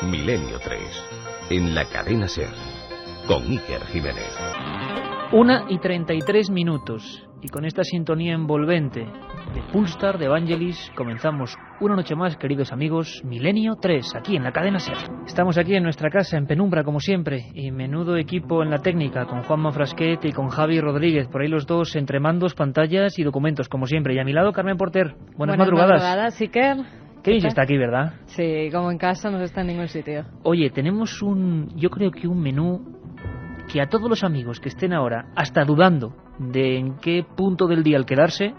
Milenio 3, en la cadena SER, con Iker Jiménez. 1:33, y con esta sintonía envolvente de Pulsar, de Evangelis, comenzamos una noche más, queridos amigos, Milenio 3, aquí en la cadena SER. Estamos aquí en nuestra casa, en penumbra, como siempre, y menudo equipo en la técnica, con Juanma Frasquet y con Javi Rodríguez, por ahí los dos, entre mandos, pantallas y documentos, como siempre. Y a mi lado, Carmen Porter. Buenas madrugadas. Iker. Qué bien se está aquí, ¿verdad? Sí, como en casa, no se está en ningún sitio. Oye, tenemos yo creo que un menú que a todos los amigos que estén ahora hasta dudando de en qué punto del día al quedarse,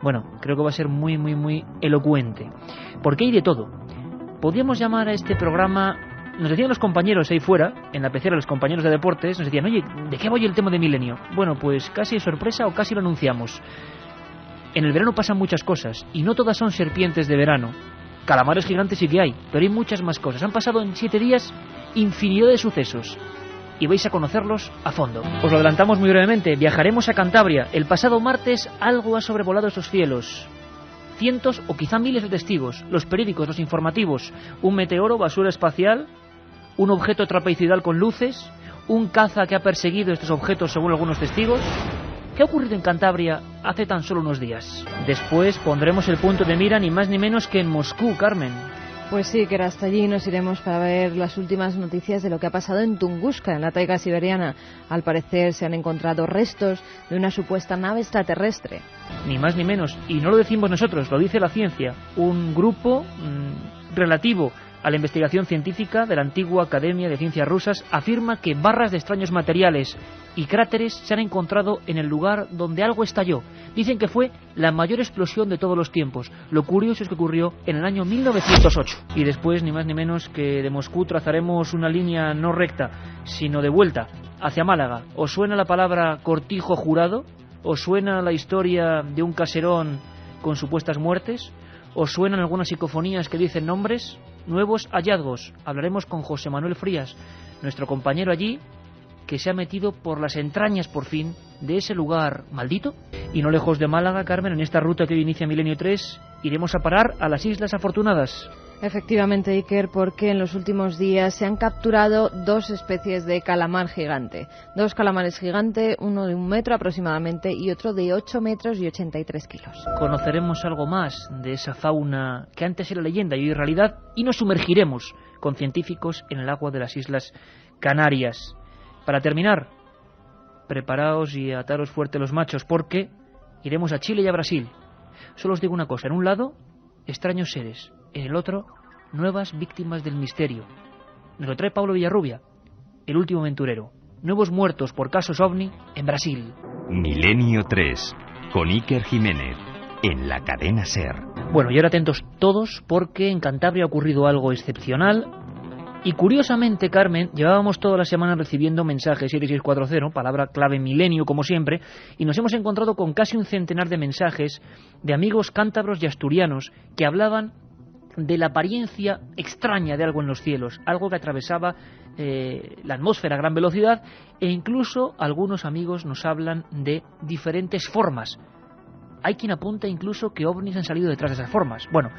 bueno, creo que va a ser muy, muy, muy elocuente. Porque hay de todo. Podríamos llamar a este programa, nos decían los compañeros ahí fuera, en la pecera, los compañeros de deportes, nos decían, oye, ¿de qué voy el tema de Milenio? Bueno, pues casi sorpresa o casi lo anunciamos. En el verano pasan muchas cosas, y no todas son serpientes de verano. Calamares gigantes sí que hay, pero hay muchas más cosas. Han pasado en 7 días infinidad de sucesos, y vais a conocerlos a fondo. Os lo adelantamos muy brevemente. Viajaremos a Cantabria. El pasado martes algo ha sobrevolado esos cielos. Cientos o quizá miles de testigos, los periódicos, los informativos, un meteoro, basura espacial, un objeto trapezoidal con luces, un caza que ha perseguido estos objetos según algunos testigos. ¿Qué ha ocurrido en Cantabria hace tan solo unos días? Después pondremos el punto de mira ni más ni menos que en Moscú, Carmen. Pues sí, que hasta allí nos iremos para ver las últimas noticias de lo que ha pasado en Tunguska, en la taiga siberiana. Al parecer se han encontrado restos de una supuesta nave extraterrestre. Ni más ni menos, y no lo decimos nosotros, lo dice la ciencia. Un grupo relativo a la investigación científica de la antigua Academia de Ciencias Rusas afirma que barras de extraños materiales y cráteres se han encontrado en el lugar donde algo estalló. Dicen que fue la mayor explosión de todos los tiempos. Lo curioso es que ocurrió en el año 1908. Y después, ni más ni menos que de Moscú trazaremos una línea no recta, sino de vuelta, hacia Málaga. ¿Os suena la palabra cortijo jurado? ¿Os suena la historia de un caserón con supuestas muertes? ¿Os suenan algunas psicofonías que dicen nombres? Nuevos hallazgos. Hablaremos con José Manuel Frías, nuestro compañero allí, que se ha metido por las entrañas, por fin, de ese lugar maldito. Y no lejos de Málaga, Carmen, en esta ruta que hoy inicia Milenio 3, iremos a parar a las Islas Afortunadas. Efectivamente, Iker, porque en los últimos días se han capturado 2 especies de calamar gigante. 2 calamares gigantes, uno de 1 metro aproximadamente y otro de 8 metros y 83 kilos. Conoceremos algo más de esa fauna que antes era leyenda y hoy realidad, y nos sumergiremos con científicos en el agua de las Islas Canarias. Para terminar, preparaos y ataros fuerte los machos, porque iremos a Chile y a Brasil. Solo os digo una cosa, en un lado, extraños seres, en el otro, nuevas víctimas del misterio. Nos lo trae Pablo Villarrubia, el último aventurero. Nuevos muertos por casos OVNI en Brasil. Milenio 3, con Iker Jiménez, en la cadena SER. Bueno, y ahora atentos todos, porque en Cantabria ha ocurrido algo excepcional. Y curiosamente, Carmen, llevábamos toda la semana recibiendo mensajes 7640, palabra clave milenio como siempre, y nos hemos encontrado con casi un centenar de mensajes de amigos cántabros y asturianos que hablaban de la apariencia extraña de algo en los cielos, algo que atravesaba la atmósfera a gran velocidad, e incluso algunos amigos nos hablan de diferentes formas. Hay quien apunta incluso que ovnis han salido detrás de esas formas. Bueno,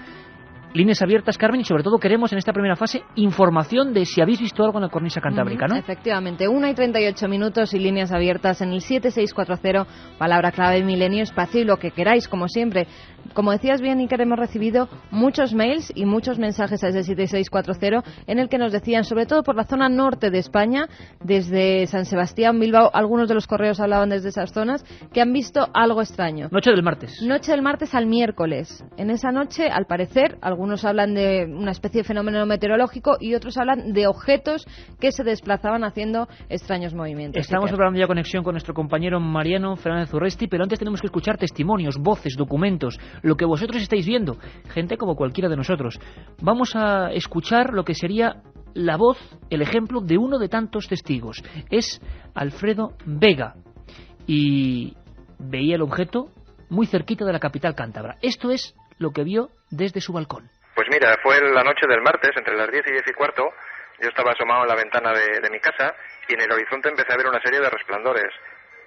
líneas abiertas, Carmen, y sobre todo queremos en esta primera fase información de si habéis visto algo en la cornisa cantábrica, ¿no? Efectivamente, 1:38 y líneas abiertas en el 7640, palabra clave milenio, espacio y lo que queráis, como siempre. Como decías bien, Iker, hemos recibido muchos mails y muchos mensajes a ese 7640 en el que nos decían, sobre todo por la zona norte de España, desde San Sebastián, Bilbao, algunos de los correos hablaban desde esas zonas, que han visto algo extraño. Noche del martes. Noche del martes al miércoles. En esa noche, al parecer, algunos hablan de una especie de fenómeno meteorológico y otros hablan de objetos que se desplazaban haciendo extraños movimientos. Estamos hablando ya conexión con nuestro compañero Mariano Fernández Urresti, pero antes tenemos que escuchar testimonios, voces, documentos, lo que vosotros estáis viendo, gente como cualquiera de nosotros. Vamos a escuchar lo que sería la voz, el ejemplo de uno de tantos testigos. Es Alfredo Vega y veía el objeto muy cerquita de la capital cántabra. Esto es lo que vio desde su balcón. Pues mira, fue la noche del martes, entre las 10 y 10 y cuarto. Yo estaba asomado en la ventana de mi casa y en el horizonte empecé a ver una serie de resplandores.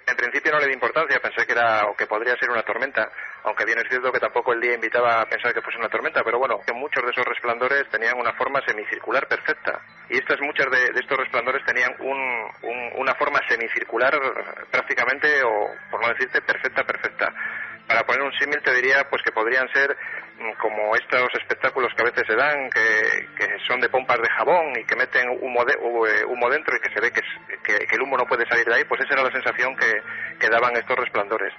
En principio no le di importancia, pensé que era o que podría ser una tormenta, aunque bien es cierto que tampoco el día invitaba a pensar que fuese una tormenta, pero bueno, que muchos de esos resplandores tenían una forma semicircular perfecta, y muchos de estos resplandores tenían una forma semicircular prácticamente, o por no decirte perfecta. Para poner un símil te diría pues que podrían ser como estos espectáculos que a veces se dan, que son de pompas de jabón y que meten humo dentro y que se ve que el humo no puede salir de ahí, pues esa era la sensación que daban estos resplandores.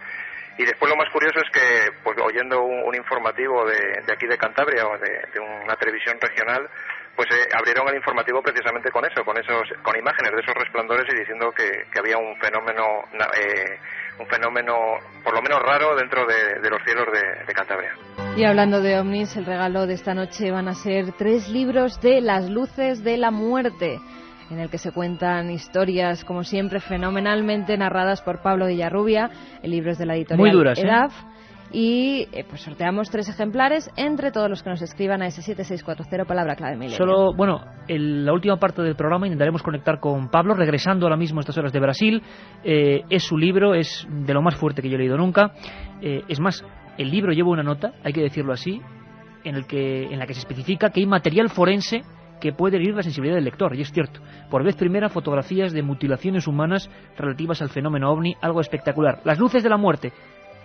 Y después lo más curioso es que, pues oyendo un informativo de aquí de Cantabria o de una televisión regional, pues abrieron el informativo precisamente con imágenes de esos resplandores y diciendo que había un fenómeno por lo menos raro dentro de los cielos de Cantabria. Y hablando de ovnis, el regalo de esta noche van a ser 3 libros de Las luces de la muerte, en el que se cuentan historias, como siempre, fenomenalmente narradas por Pablo Villarrubia. El libro es de la editorial muy duras, EDAF. Y pues sorteamos 3 ejemplares entre todos los que nos escriban a ese 7640, palabra clave milenio. Solo, bueno, en la última parte del programa intentaremos conectar con Pablo, regresando ahora mismo a estas horas de Brasil. Es su libro, es de lo más fuerte que yo he leído nunca. Es más, el libro lleva una nota, hay que decirlo así, en la que se especifica que hay material forense que puede herir la sensibilidad del lector, y es cierto. Por vez primera, fotografías de mutilaciones humanas relativas al fenómeno ovni, algo espectacular. Las luces de la muerte.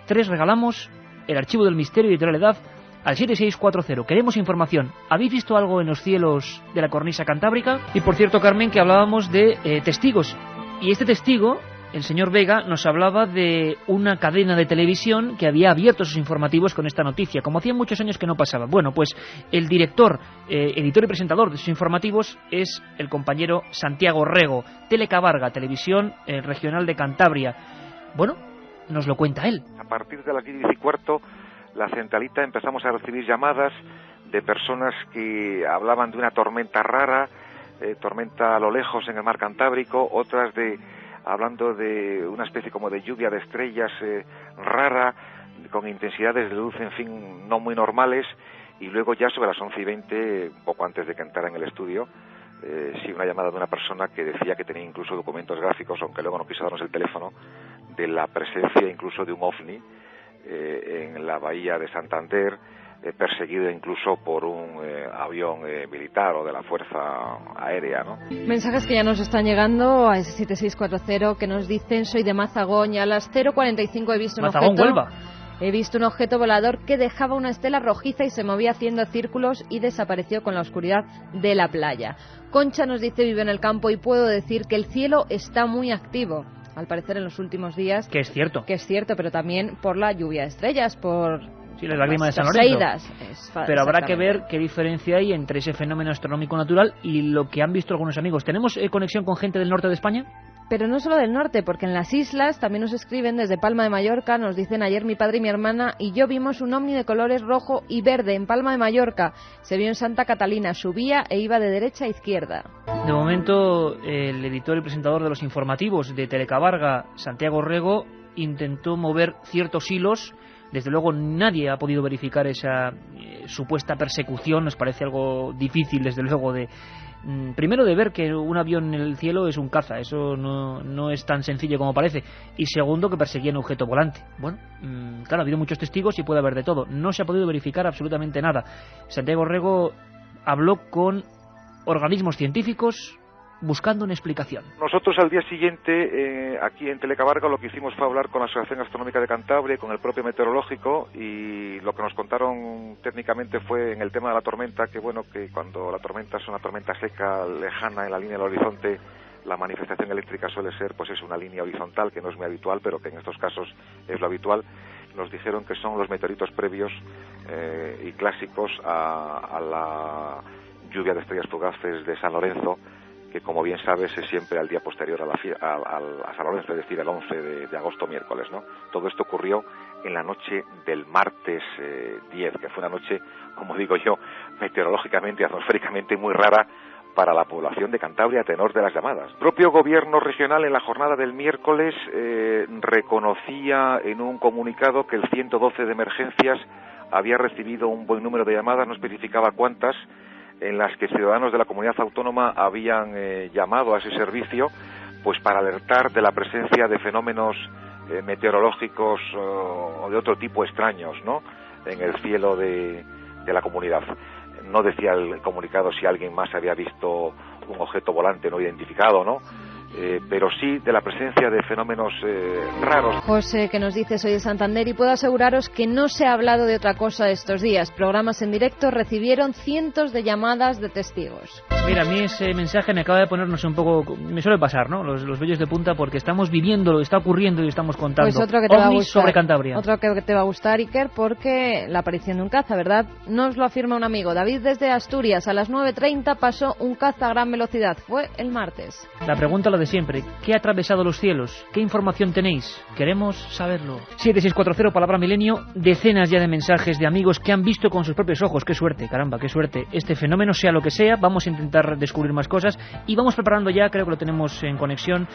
3 regalamos, el archivo del misterio, editorial EDAF, al 7640. Queremos información. ¿Habéis visto algo en los cielos de la cornisa cantábrica? Y por cierto, Carmen, que hablábamos de testigos. Y este testigo, el señor Vega, nos hablaba de una cadena de televisión que había abierto sus informativos con esta noticia, como hacía muchos años que no pasaba. Bueno, pues el director, editor y presentador de sus informativos es el compañero Santiago Rego, Telecabarga, televisión regional de Cantabria. Bueno, nos lo cuenta él. A partir de las 10:15, la centralita empezamos a recibir llamadas de personas que hablaban de una tormenta rara, tormenta a lo lejos en el mar Cantábrico, otras hablando de una especie como de lluvia de estrellas rara, con intensidades de luz, en fin, no muy normales, y luego ya sobre las 11:20, un poco antes de que entrara en el estudio, sí, una llamada de una persona que decía que tenía incluso documentos gráficos, aunque luego no quiso darnos el teléfono, de la presencia incluso de un ovni en la bahía de Santander, perseguido incluso por un avión militar o de la Fuerza Aérea, ¿no? Mensajes que ya nos están llegando a ese 7640 que nos dicen: soy de Mazagón y a las 0:45 he visto Mazagón, Huelva. He visto un objeto volador que dejaba una estela rojiza y se movía haciendo círculos y desapareció con la oscuridad de la playa. Concha nos dice: vive en el campo y puedo decir que el cielo está muy activo. Al parecer en los últimos días. Que es cierto. Que es cierto, pero también por la lluvia de estrellas, por... Sí, la lágrima de San Lorenzo. Pero habrá que ver qué diferencia hay entre ese fenómeno astronómico natural y lo que han visto algunos amigos. ¿Tenemos conexión con gente del norte de España? Pero no solo del norte, porque en las islas también nos escriben desde Palma de Mallorca. Nos dicen: ayer mi padre y mi hermana y yo vimos un ovni de colores rojo y verde en Palma de Mallorca. Se vio en Santa Catalina, subía e iba de derecha a izquierda. De momento, el editor y presentador de los informativos de Telecabarga, Santiago Rego, intentó mover ciertos hilos. Desde luego nadie ha podido verificar esa supuesta persecución. Nos parece algo difícil, desde luego, primero de ver que un avión en el cielo es un caza. Eso no es tan sencillo como parece. Y segundo, que perseguía un objeto volante. Bueno, claro, ha habido muchos testigos y puede haber de todo. No se ha podido verificar absolutamente nada. Santiago Rego habló con organismos científicos buscando una explicación. Nosotros al día siguiente, aquí en Telecabarga, lo que hicimos fue hablar con la Asociación Astronómica de Cantabria y con el propio meteorológico, y lo que nos contaron técnicamente fue en el tema de la tormenta, que bueno, que cuando la tormenta es una tormenta seca, lejana en la línea del horizonte, la manifestación eléctrica suele ser, pues es una línea horizontal, que no es muy habitual, pero que en estos casos es lo habitual. Nos dijeron que son los meteoritos previos y clásicos a la lluvia de estrellas fugaces de San Lorenzo, que como bien sabes es siempre al día posterior a San Lorenzo, es decir, el 11 de agosto, miércoles, ¿no? Todo esto ocurrió en la noche del martes 10, que fue una noche, como digo yo, meteorológicamente y atmosféricamente muy rara para la población de Cantabria a tenor de las llamadas. El propio gobierno regional en la jornada del miércoles reconocía en un comunicado que el 112 de emergencias había recibido un buen número de llamadas, no especificaba cuántas, en las que ciudadanos de la comunidad autónoma habían llamado a ese servicio pues para alertar de la presencia de fenómenos meteorológicos o de otro tipo extraños, ¿no?, en el cielo de la comunidad. No decía el comunicado si alguien más había visto un objeto volante no identificado, ¿no?, pero sí de la presencia de fenómenos raros. José, que nos dice soy de Santander y puedo aseguraros que no se ha hablado de otra cosa estos días. Programas en directo recibieron cientos de llamadas de testigos. Mira, a mí ese mensaje me acaba de ponernos un poco... Me suele pasar, ¿no?, los vellos de punta, porque estamos viviendo lo que está ocurriendo y estamos contando. Pues otro que te va a gustar, sobre Cantabria. Otro que te va a gustar, Iker, porque la aparición de un caza, ¿verdad? Nos lo afirma un amigo. David desde Asturias, a las 9:30 pasó un caza a gran velocidad. Fue el martes. La pregunta lo de siempre, ¿qué ha atravesado los cielos? ¿Qué información tenéis? Queremos saberlo. 7640, palabra milenio, decenas ya de mensajes de amigos que han visto con sus propios ojos. Qué suerte, caramba, qué suerte. Este fenómeno, sea lo que sea, vamos a intentar descubrir más cosas y vamos preparando ya, creo que lo tenemos en conexión,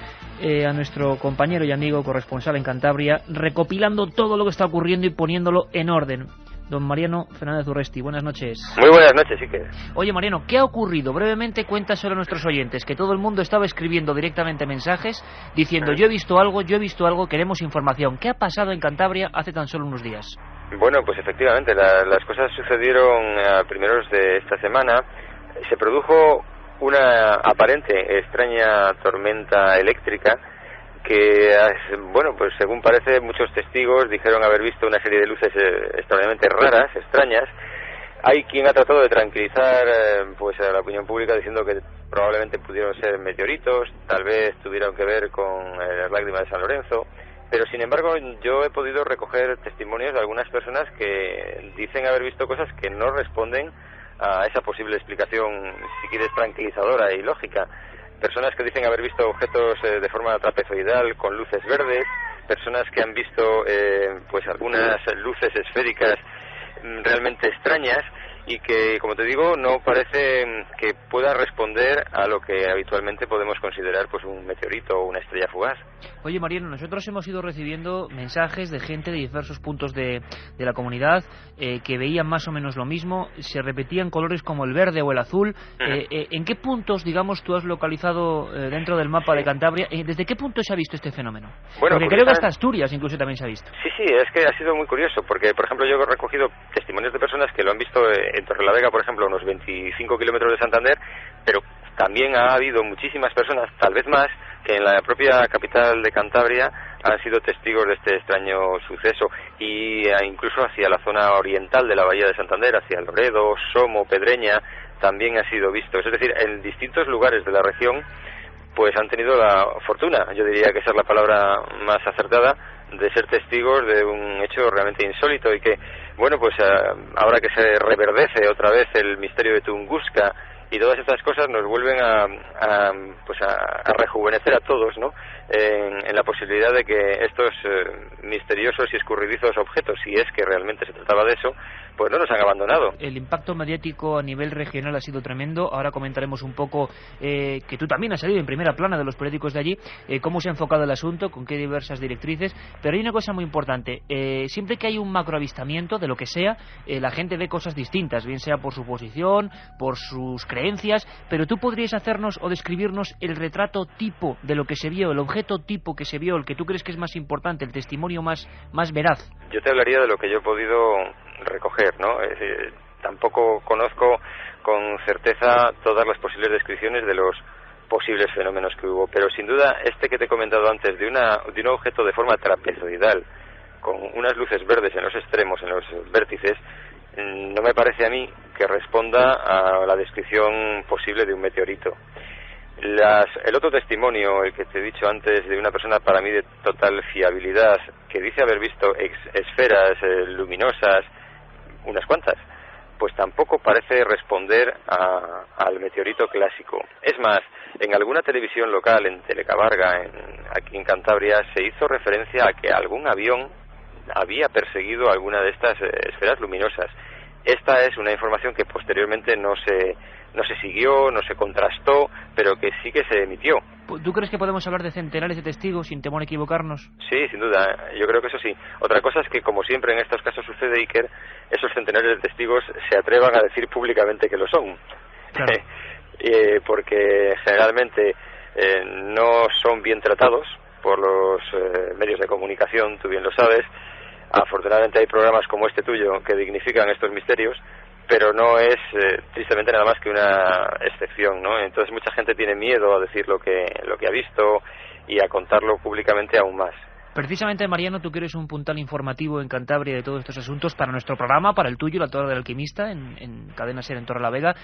a nuestro compañero y amigo corresponsal en Cantabria, recopilando todo lo que está ocurriendo y poniéndolo en orden. Don Mariano Fernández Urresti, buenas noches. Muy buenas noches, Iker. Oye, Mariano, ¿qué ha ocurrido? Brevemente cuéntaselo a nuestros oyentes, que todo el mundo estaba escribiendo directamente mensajes diciendo yo he visto algo, queremos información. ¿Qué ha pasado en Cantabria hace tan solo unos días? Bueno, pues efectivamente, las cosas sucedieron a primeros de esta semana. Se produjo una aparente extraña tormenta eléctrica que, bueno, pues según parece muchos testigos dijeron haber visto una serie de luces extraordinariamente raras, extrañas. Hay quien ha tratado de tranquilizar pues a la opinión pública diciendo que probablemente pudieron ser meteoritos, tal vez tuvieron que ver con las lágrimas de San Lorenzo, pero sin embargo yo he podido recoger testimonios de algunas personas que dicen haber visto cosas que no responden a esa posible explicación, si quieres, tranquilizadora y lógica. Personas que dicen haber visto objetos de forma trapezoidal con luces verdes, personas que han visto pues algunas luces esféricas realmente extrañas y que, como te digo, no parece que pueda responder a lo que habitualmente podemos considerar pues un meteorito o una estrella fugaz. Oye, Mariano, nosotros hemos ido recibiendo mensajes de gente de diversos puntos de la comunidad que veían más o menos lo mismo, se repetían colores como el verde o el azul. ¿En qué puntos, digamos, tú has localizado dentro del mapa de Cantabria? ¿Desde qué punto se ha visto este fenómeno? Bueno, porque creo que hasta Asturias incluso también se ha visto. Sí, es que ha sido muy curioso, porque, por ejemplo, yo he recogido testimonios de personas que lo han visto en Torrelavega, por ejemplo, a unos 25 kilómetros de Santander, pero también ha habido muchísimas personas, tal vez más, que en la propia capital de Cantabria han sido testigos de este extraño suceso y incluso hacia la zona oriental de la bahía de Santander, hacia Loredo, Somo, Pedreña, también ha sido visto. Es decir, en distintos lugares de la región pues han tenido la fortuna, yo diría que esa es la palabra más acertada, de ser testigos de un hecho realmente insólito y que, bueno, pues ahora que se reverdece otra vez el misterio de Tunguska y todas estas cosas nos vuelven a rejuvenecer a todos, ¿no?, en la posibilidad de que estos misteriosos y escurridizos objetos, si es que realmente se trataba de eso, pues no nos han abandonado. El impacto mediático a nivel regional ha sido tremendo. Ahora comentaremos un poco que tú también has salido en primera plana de los periódicos de allí, cómo se ha enfocado el asunto, con qué diversas directrices. Pero hay una cosa muy importante, siempre que hay un macroavistamiento de lo que sea, la gente ve cosas distintas, bien sea por su posición, por sus creencias, pero tú podrías hacernos o describirnos el retrato tipo de lo que se vio, el objeto tipo que se vio, el que tú crees que es más importante, el testimonio más veraz. Yo te hablaría de lo que yo he podido recoger, ¿no? Tampoco conozco con certeza todas las posibles descripciones de los posibles fenómenos que hubo, pero sin duda este que te he comentado antes, de un objeto de forma trapezoidal, con unas luces verdes en los extremos, en los vértices, no me parece a mí que responda a la descripción posible de un meteorito. El otro testimonio, el que te he dicho antes, de una persona para mí de total fiabilidad, que dice haber visto esferas luminosas, unas cuantas, pues tampoco parece responder al meteorito clásico. Es más, en alguna televisión local, en Telecabarga, aquí en Cantabria, se hizo referencia a que algún avión había perseguido alguna de estas esferas luminosas. Esta es una información que posteriormente no se siguió, no se contrastó, pero que sí que se emitió. ¿Tú crees que podemos hablar de centenares de testigos sin temor a equivocarnos? Sí, sin duda, yo creo que eso sí. Otra cosa es que, como siempre en estos casos sucede, Iker, esos centenares de testigos se atrevan a decir públicamente que lo son. Claro. Porque generalmente no son bien tratados por los medios de comunicación, tú bien lo sabes. Afortunadamente hay programas como este tuyo que dignifican estos misterios, pero no es tristemente nada más que una excepción, ¿no? Entonces mucha gente tiene miedo a decir lo que ha visto y a contarlo públicamente aún más. Precisamente, Mariano, tú que eres un puntal informativo en Cantabria de todos estos asuntos para nuestro programa, para el tuyo, La Torre del Alquimista, en Cadena SER en Torrelavega,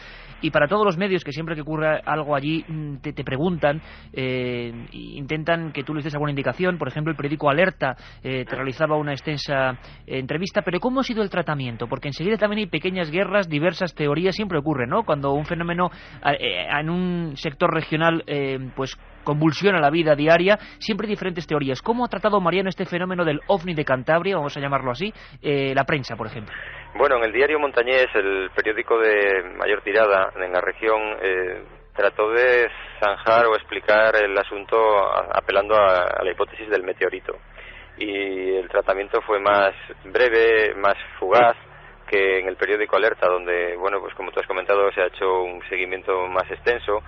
y para todos los medios que siempre que ocurre algo allí te preguntan, intentan que tú les des alguna indicación. Por ejemplo, el periódico Alerta te realizaba una extensa entrevista, pero ¿cómo ha sido el tratamiento? Porque enseguida también hay pequeñas guerras, diversas teorías, siempre ocurre, ¿no? Cuando un fenómeno en un sector regional pues convulsiona la vida diaria, siempre hay diferentes teorías. ¿Cómo ha tratado, Mariano, este fenómeno del OVNI de Cantabria, vamos a llamarlo así, la prensa, por ejemplo? Bueno, en el diario Montañés, el periódico de mayor tirada en la región, trató de zanjar o explicar el asunto apelando a la hipótesis del meteorito. Y el tratamiento fue más breve, más fugaz que en el periódico Alerta, donde, bueno, pues como tú has comentado, se ha hecho un seguimiento más extenso,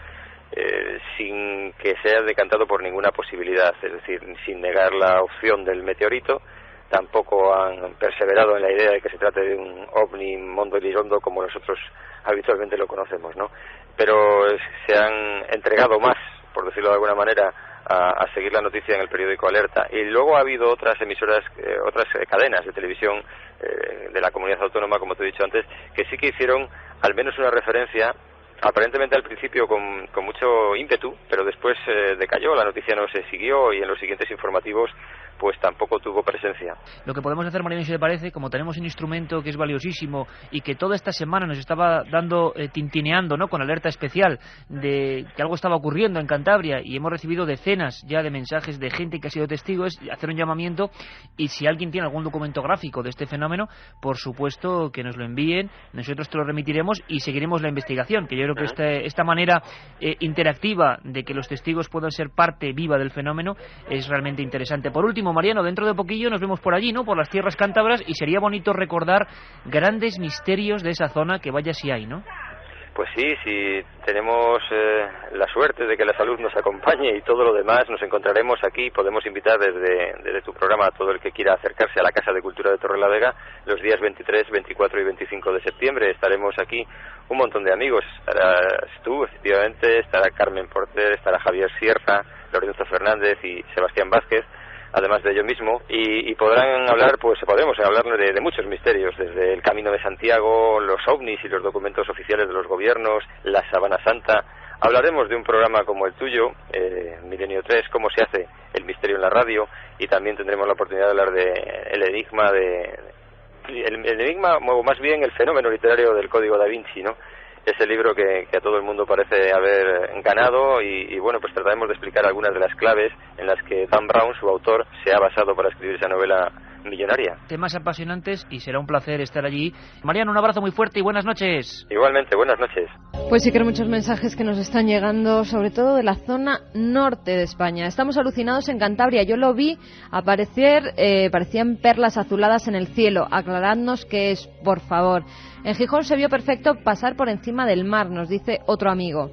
sin que sea decantado por ninguna posibilidad, es decir, sin negar la opción del meteorito. Tampoco han perseverado en la idea de que se trate de un ovni mondo lirondo como nosotros habitualmente lo conocemos, ¿no? Pero se han entregado más, por decirlo de alguna manera, a seguir la noticia en el periódico Alerta. Y luego ha habido otras emisoras, otras cadenas de televisión de la comunidad autónoma, como te he dicho antes, que sí que hicieron al menos una referencia, aparentemente al principio con mucho ímpetu, pero después decayó, la noticia no se siguió y en los siguientes informativos pues tampoco tuvo presencia. Lo que podemos hacer, Mariano, si le parece, como tenemos un instrumento que es valiosísimo y que toda esta semana nos estaba dando, tintineando, ¿no?, con alerta especial de que algo estaba ocurriendo en Cantabria, y hemos recibido decenas ya de mensajes de gente que ha sido testigo, es hacer un llamamiento, y si alguien tiene algún documento gráfico de este fenómeno, por supuesto que nos lo envíen, nosotros te lo remitiremos y seguiremos la investigación, que yo creo que esta manera interactiva de que los testigos puedan ser parte viva del fenómeno es realmente interesante. Por último, Mariano, dentro de poquillo nos vemos por allí, ¿no?, por las tierras cántabras, y sería bonito recordar grandes misterios de esa zona, que vaya si hay, ¿no? Pues sí, si tenemos la suerte de que la salud nos acompañe y todo lo demás, nos encontraremos aquí. Podemos invitar desde tu programa a todo el que quiera acercarse a la Casa de Cultura de Torrelavega los días 23, 24 y 25 de septiembre. Estaremos aquí un montón de amigos. Estarás tú, efectivamente, estará Carmen Porter, estará Javier Sierra, Lorenzo Fernández y Sebastián Vázquez, además de yo mismo, y podrán hablar, pues podemos hablar de muchos misterios, desde el Camino de Santiago, los ovnis y los documentos oficiales de los gobiernos, la Sabana Santa. Hablaremos de un programa como el tuyo, Milenio 3, cómo se hace el misterio en la radio, y también tendremos la oportunidad de hablar de el enigma el enigma, o más bien el fenómeno literario del Código Da Vinci, ¿no? Ese libro que a todo el mundo parece haber ganado, y bueno, pues trataremos de explicar algunas de las claves en las que Dan Brown, su autor, se ha basado para escribir esa novela millonaria. Temas apasionantes, y será un placer estar allí. Mariano, un abrazo muy fuerte y buenas noches. Igualmente, buenas noches. Pues sí que hay muchos mensajes que nos están llegando, sobre todo de la zona norte de España. Estamos alucinados en Cantabria. Yo lo vi aparecer, parecían perlas azuladas en el cielo. Aclaradnos qué es, por favor. En Gijón se vio perfecto pasar por encima del mar, nos dice otro amigo.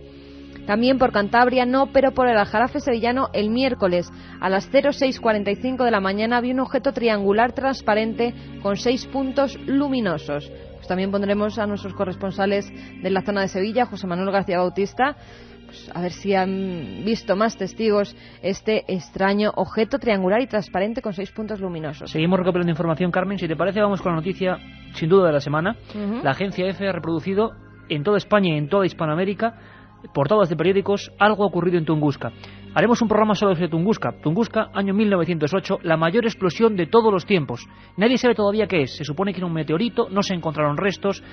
También por Cantabria no, pero por el Aljarafe sevillano el miércoles a las 06:45 de la mañana vi un objeto triangular transparente con 6 puntos luminosos. Pues también pondremos a nuestros corresponsales de la zona de Sevilla, José Manuel García Bautista, pues a ver si han visto más testigos este extraño objeto triangular y transparente con 6 puntos luminosos. Seguimos recopilando información, Carmen. Si te parece, vamos con la noticia sin duda de la semana. La agencia EFE ha reproducido en toda España y en toda Hispanoamérica, portadas de periódicos, algo ha ocurrido en Tunguska. Haremos un programa solo sobre Tunguska. Tunguska, año 1908, la mayor explosión de todos los tiempos. Nadie sabe todavía qué es. Se supone que era un meteorito, no se encontraron restos,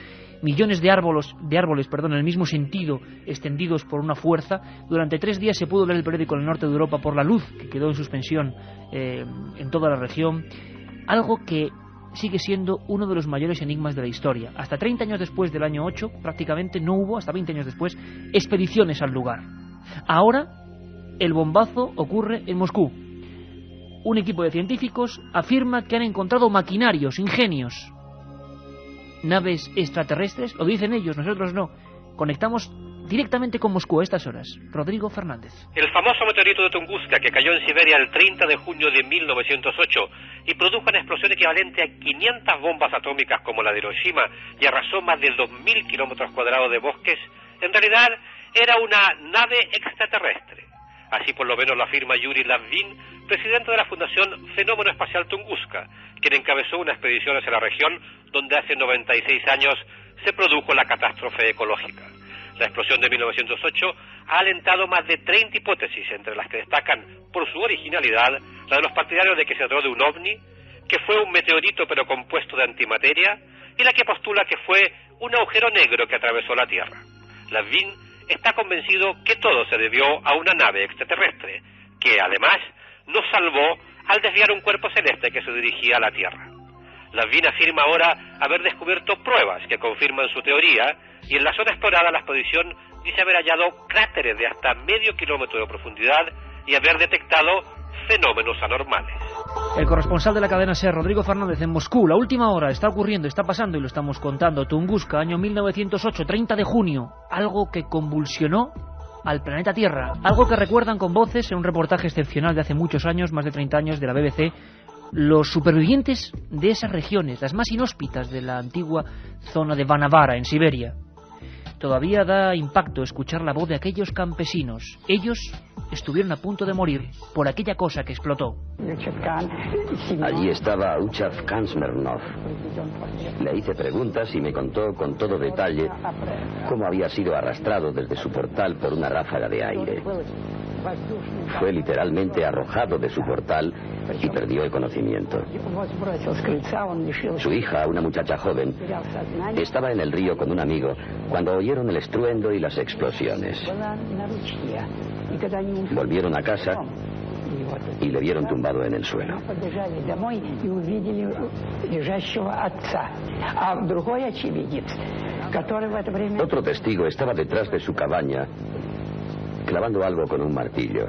millones de árboles, en el mismo sentido, extendidos por una fuerza. Durante 3 días se pudo leer el periódico en el norte de Europa por la luz que quedó en suspensión en toda la región. Algo que sigue siendo uno de los mayores enigmas de la historia. Hasta 30 años después del año 8, prácticamente no hubo, hasta 20 años después, expediciones al lugar. Ahora, el bombazo ocurre en Moscú. Un equipo de científicos afirma que han encontrado maquinarios, ingenios, naves extraterrestres, lo dicen ellos, nosotros no. Conectamos directamente con Moscú a estas horas. Rodrigo Fernández. El famoso meteorito de Tunguska, que cayó en Siberia el 30 de junio de 1908 y produjo una explosión equivalente a 500 bombas atómicas como la de Hiroshima y arrasó más de 2.000 kilómetros cuadrados de bosques, en realidad era una nave extraterrestre. Así por lo menos lo afirma Yuri Lavin, presidente de la Fundación Fenómeno Espacial Tunguska, quien encabezó una expedición hacia la región donde hace 96 años se produjo la catástrofe ecológica. La explosión de 1908 ha alentado más de 30 hipótesis, entre las que destacan, por su originalidad, la de los partidarios de que se trató de un ovni, que fue un meteorito pero compuesto de antimateria, y la que postula que fue un agujero negro que atravesó la Tierra. Lavin está convencido que todo se debió a una nave extraterrestre, que además nos salvó al desviar un cuerpo celeste que se dirigía a la Tierra. Lavin afirma ahora haber descubierto pruebas que confirman su teoría, y en la zona explorada la expedición dice haber hallado cráteres de hasta medio kilómetro de profundidad y haber detectado fenómenos anormales. El corresponsal de la cadena SER, Rodrigo Fernández, en Moscú. La última hora está ocurriendo, está pasando y lo estamos contando. Tunguska, año 1908, 30 de junio. Algo que convulsionó al planeta Tierra. Algo que recuerdan con voces en un reportaje excepcional de hace muchos años, más de 30 años, de la BBC, los supervivientes de esas regiones, las más inhóspitas de la antigua zona de Vanavara, en Siberia. Todavía da impacto escuchar la voz de aquellos campesinos. Ellos estuvieron a punto de morir por aquella cosa que explotó. Allí estaba Uchav Kansmernov. Le hice preguntas y me contó con todo detalle cómo había sido arrastrado desde su portal por una ráfaga de aire. Fue literalmente arrojado de su portal y perdió el conocimiento. Su hija, una muchacha joven, estaba en el río con un amigo cuando oyeron el estruendo y las explosiones. Volvieron a casa y le vieron tumbado en el suelo. Otro testigo estaba detrás de su cabaña clavando algo con un martillo.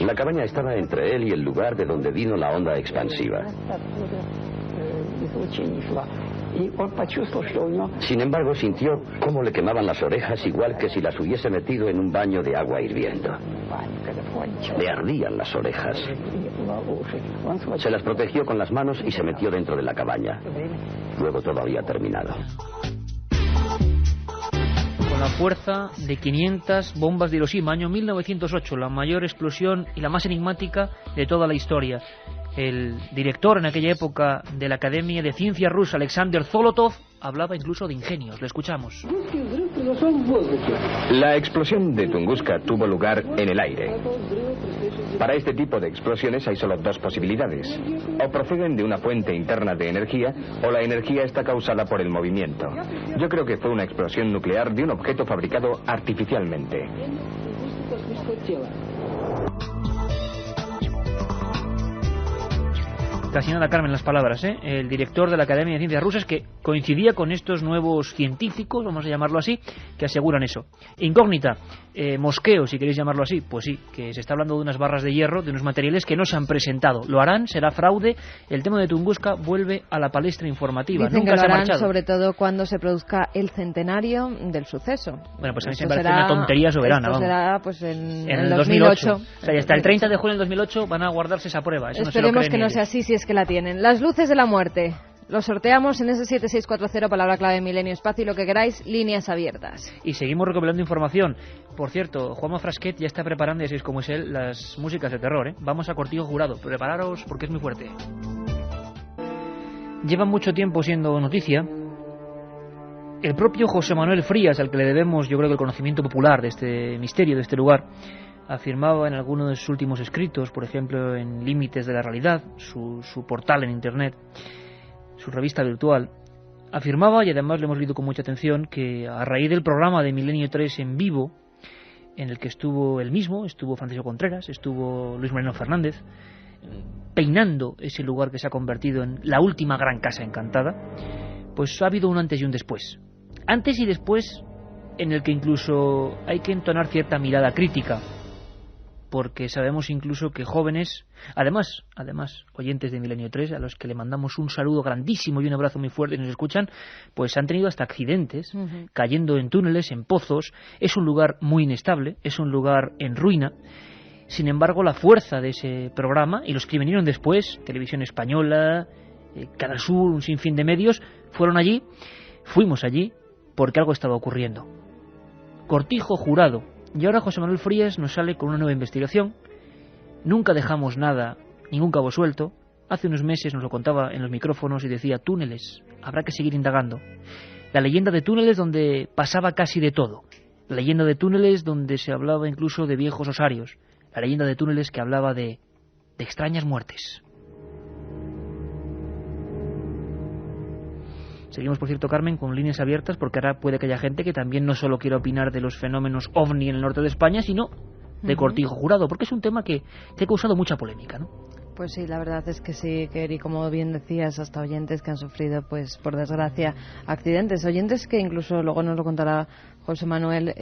La cabaña estaba entre él y el lugar de donde vino la onda expansiva. Sin embargo, sintió cómo le quemaban las orejas igual que si las hubiese metido en un baño de agua hirviendo. Le ardían las orejas. Se las protegió con las manos y se metió dentro de la cabaña. Luego todo había terminado. Con la fuerza de 500 bombas de Hiroshima, año 1908, la mayor explosión y la más enigmática de toda la historia. El director en aquella época de la Academia de Ciencias Rusa, Alexander Zolotov, hablaba incluso de ingenios. Lo escuchamos. La explosión de Tunguska tuvo lugar en el aire. Para este tipo de explosiones hay solo dos posibilidades. O proceden de una fuente interna de energía, o la energía está causada por el movimiento. Yo creo que fue una explosión nuclear de un objeto fabricado artificialmente. Casi nada, Carmen, las palabras, ¿eh? El director de la Academia de Ciencias Rusas, que coincidía con estos nuevos científicos, vamos a llamarlo así, que aseguran eso. Incógnita, mosqueo, si queréis llamarlo así, pues sí, que se está hablando de unas barras de hierro, de unos materiales que no se han presentado. Lo harán, será fraude. El tema de Tunguska vuelve a la palestra informativa. Dicen Nunca que lo se ha harán marchado. sobre todo cuando se produzca el centenario del suceso. Bueno, pues a mí se Esto me parece será, una tontería soberana. Esto vamos. será pues en el 2008. O sea, y hasta el 30 de junio del 2008 van a guardarse esa prueba. Eso Esperemos no se lo que no creen sea ellos. así, si es que la tienen. Las luces de la muerte. Lo sorteamos en ese 7640, palabra clave Milenio Espacio, y lo que queráis, líneas abiertas. Y seguimos recopilando información. Por cierto, Juanma Frasquet ya está preparando, y así es como es él, las músicas de terror, ¿eh? Vamos a Cortijo Jurado. Prepararos porque es muy fuerte. Lleva mucho tiempo siendo noticia. El propio José Manuel Frías, al que le debemos, yo creo, que el conocimiento popular de este misterio, de este lugar, afirmaba en algunos de sus últimos escritos, por ejemplo en Límites de la Realidad, su portal en internet, su revista virtual, afirmaba, y además lo hemos leído con mucha atención, que a raíz del programa de Milenio 3 en vivo, en el que estuvo él mismo, estuvo Francisco Contreras, estuvo Luis Moreno Fernández, peinando ese lugar que se ha convertido en la última gran casa encantada, pues ha habido un antes y un después. Antes y después en el que incluso hay que entonar cierta mirada crítica. porque sabemos incluso que jóvenes, además, oyentes de Milenio 3, a los que le mandamos un saludo grandísimo y un abrazo muy fuerte y nos escuchan, pues han tenido hasta accidentes, cayendo en túneles, en pozos. Es un lugar muy inestable, es un lugar en ruina. Sin embargo, la fuerza de ese programa, y los que vinieron después, Televisión Española, Canal Sur, un sinfín de medios, fuimos allí, porque algo estaba ocurriendo. Cortijo Jurado. Y ahora José Manuel Frías nos sale con una nueva investigación. Nunca dejamos nada, ningún cabo suelto. Hace unos meses nos lo contaba en los micrófonos y decía: túneles, habrá que seguir indagando. La leyenda de túneles donde pasaba casi de todo. La leyenda de túneles donde se hablaba incluso de viejos osarios. La leyenda de túneles que hablaba de extrañas muertes. Seguimos, por cierto, Carmen, con líneas abiertas, porque ahora puede que haya gente que también no solo quiera opinar de los fenómenos OVNI en el norte de España, sino de Cortijo Jurado, porque es un tema que ha causado mucha polémica, ¿no? Pues sí, la verdad es que sí, Ker, y como bien decías, hasta oyentes que han sufrido, pues por desgracia, accidentes. Oyentes que incluso, luego nos lo contará José Manuel,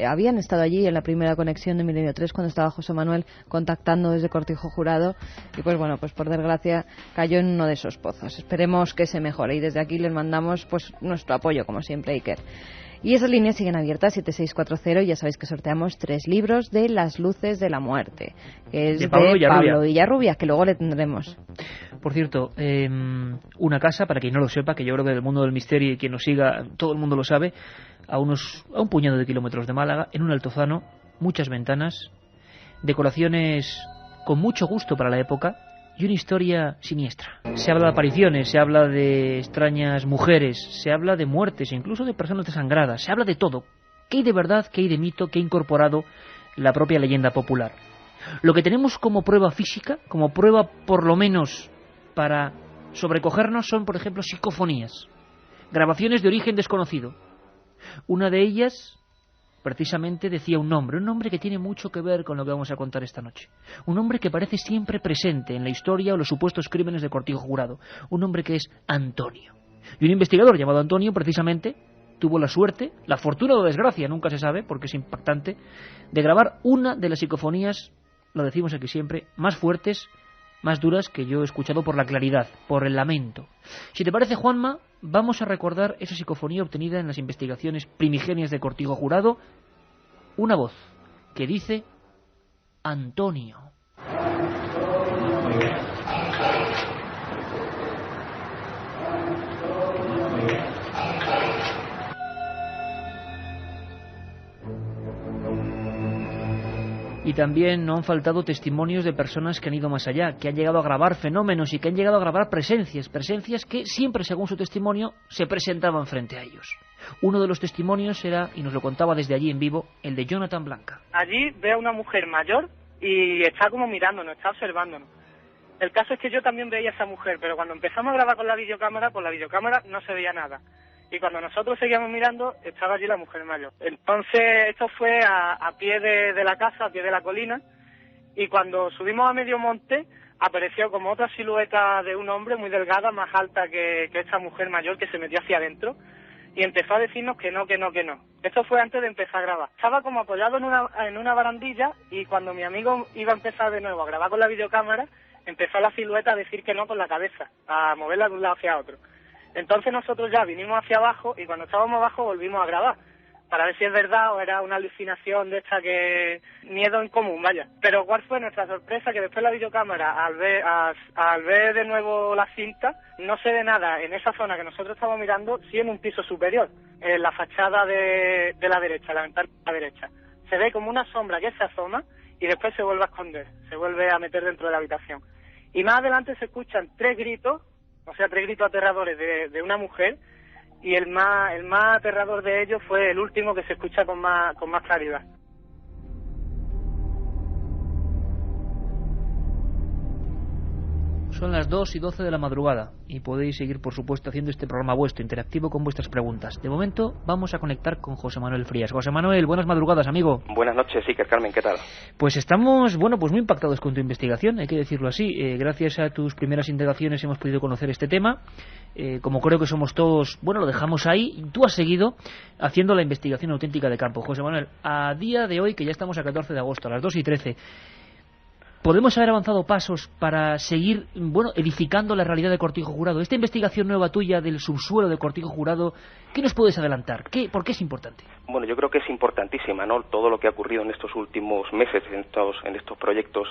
habían estado allí en la primera conexión de Milenio 3 cuando estaba José Manuel contactando desde Cortijo Jurado, y pues bueno, pues por desgracia cayó en uno de esos pozos. Esperemos que se mejore, y desde aquí les mandamos pues nuestro apoyo, como siempre, Iker. Y esas líneas siguen abiertas, 7640, y ya sabéis que sorteamos 3 libros de Las luces de la muerte, que es de Pablo Villarrubia, que luego le tendremos. Por cierto, una casa, para quien no lo sepa, que yo creo que del mundo del misterio y quien nos siga, todo el mundo lo sabe, a un puñado de kilómetros de Málaga, en un altozano, muchas ventanas, decoraciones con mucho gusto para la época, y una historia siniestra. Se habla de apariciones, se habla de extrañas mujeres, se habla de muertes, incluso de personas desangradas, se habla de todo. ¿Qué hay de verdad, qué hay de mito, qué ha incorporado la propia leyenda popular? Lo que tenemos como prueba física, como prueba por lo menos para sobrecogernos, son, por ejemplo, psicofonías, grabaciones de origen desconocido. Una de ellas precisamente decía un nombre que tiene mucho que ver con lo que vamos a contar esta noche. Un nombre que parece siempre presente en la historia o los supuestos crímenes de Cortijo Jurado. Un nombre que es Antonio. Y un investigador llamado Antonio, precisamente, tuvo la suerte, la fortuna o desgracia, nunca se sabe porque es impactante, de grabar una de las psicofonías, lo decimos aquí siempre, más fuertes, más duras que yo he escuchado por la claridad, por el lamento. Si te parece, Juanma, vamos a recordar esa psicofonía obtenida en las investigaciones primigenias de Cortijo Jurado. Una voz que dice Antonio. Y también no han faltado testimonios de personas que han ido más allá, que han llegado a grabar fenómenos y que han llegado a grabar presencias que siempre, según su testimonio, se presentaban frente a ellos. Uno de los testimonios era, y nos lo contaba desde allí en vivo, el de Jonathan Blanca. Allí veo a una mujer mayor y está como mirándonos, está observándonos. El caso es que yo también veía a esa mujer, pero cuando empezamos a grabar con la videocámara, por la videocámara no se veía nada. Y cuando nosotros seguíamos mirando, estaba allí la mujer mayor. Entonces, esto fue a pie de la casa, a pie de la colina, y cuando subimos a medio monte, apareció como otra silueta de un hombre muy delgada, más alta que esta mujer mayor, que se metió hacia adentro, y empezó a decirnos que no. Esto fue antes de empezar a grabar. Estaba como apoyado en una barandilla, y cuando mi amigo iba a empezar de nuevo a grabar con la videocámara, empezó la silueta a decir que no con la cabeza, a moverla de un lado hacia otro. Entonces nosotros ya vinimos hacia abajo, y cuando estábamos abajo volvimos a grabar para ver si es verdad o era una alucinación de esta que... miedo en común, vaya. Pero ¿cuál fue nuestra sorpresa? Que después la videocámara, al ver de nuevo la cinta, no se ve nada en esa zona que nosotros estamos mirando, sí en un piso superior, en la fachada de la derecha, la ventana de la derecha. Se ve como una sombra que se asoma y después se vuelve a esconder, se vuelve a meter dentro de la habitación. Y más adelante se escuchan 3 gritos, o sea, 3 gritos aterradores de una mujer, y el más aterrador de ellos fue el último, que se escucha con más claridad. Son las 2:12 de la madrugada y podéis seguir, por supuesto, haciendo este programa vuestro, interactivo, con vuestras preguntas. De momento vamos a conectar con José Manuel Frías. José Manuel, buenas madrugadas, amigo. Buenas noches, Iker Carmen, ¿qué tal? Pues estamos, pues muy impactados con tu investigación, hay que decirlo así. Gracias a tus primeras indagaciones hemos podido conocer este tema. Como creo que somos todos, lo dejamos ahí. Tú has seguido haciendo la investigación auténtica de campo. José Manuel, a día de hoy, que ya estamos a 14 de agosto, a las 2:13, ¿podemos haber avanzado pasos para seguir, edificando la realidad de Cortijo Jurado? Esta investigación nueva tuya del subsuelo de Cortijo Jurado, ¿qué nos puedes adelantar? ¿Por qué es importante? Bueno, yo creo que es importantísima, ¿no? Todo lo que ha ocurrido en estos últimos meses, en estos proyectos,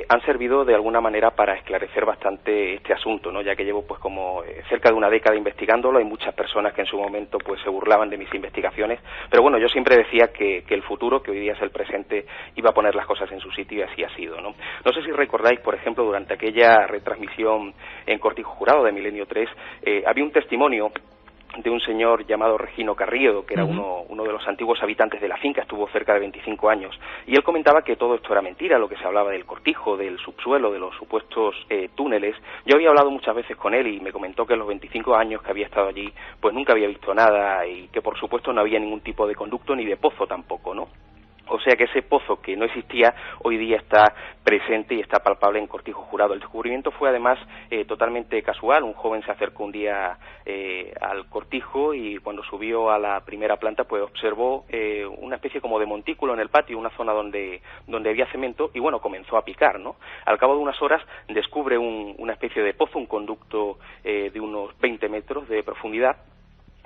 han servido de alguna manera para esclarecer bastante este asunto, ¿no? Ya que llevo cerca de una década investigándolo. Hay muchas personas que en su momento se burlaban de mis investigaciones, pero bueno, yo siempre decía que el futuro, que hoy día es el presente, iba a poner las cosas en su sitio, y así ha sido, ¿no? No sé si recordáis, por ejemplo, durante aquella retransmisión en Cortijo Jurado de Milenio 3, había un testimonio de un señor llamado Regino Carriedo, que era uno de los antiguos habitantes de la finca, estuvo cerca de 25 años, y él comentaba que todo esto era mentira, lo que se hablaba del cortijo, del subsuelo, de los supuestos túneles. Yo había hablado muchas veces con él y me comentó que en los 25 años que había estado allí, pues nunca había visto nada, y que por supuesto no había ningún tipo de conducto ni de pozo tampoco, ¿no? O sea que ese pozo que no existía hoy día está presente y está palpable en Cortijo Jurado. El descubrimiento fue además totalmente casual. Un joven se acercó un día al cortijo y cuando subió a la primera planta pues observó una especie como de montículo en el patio, una zona donde había cemento, y comenzó a picar, ¿no? Al cabo de unas horas descubre una especie de pozo, un conducto de unos 20 metros de profundidad.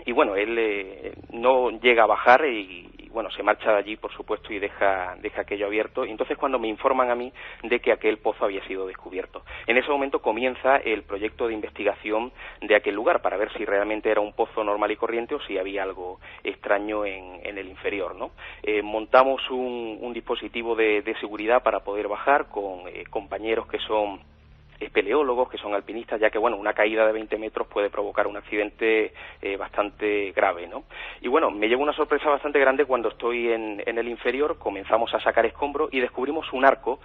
Y él no llega a bajar y se marcha de allí, por supuesto, y deja aquello abierto. Y entonces cuando me informan a mí de que aquel pozo había sido descubierto, en ese momento comienza el proyecto de investigación de aquel lugar para ver si realmente era un pozo normal y corriente o si había algo extraño en el inferior, ¿no? Montamos un dispositivo de seguridad para poder bajar con compañeros que son espeleólogos, que son alpinistas, ya que una caída de 20 metros puede provocar un accidente bastante grave, ¿no? Y me llevo una sorpresa bastante grande cuando estoy en el inferior. Comenzamos a sacar escombros y descubrimos un arco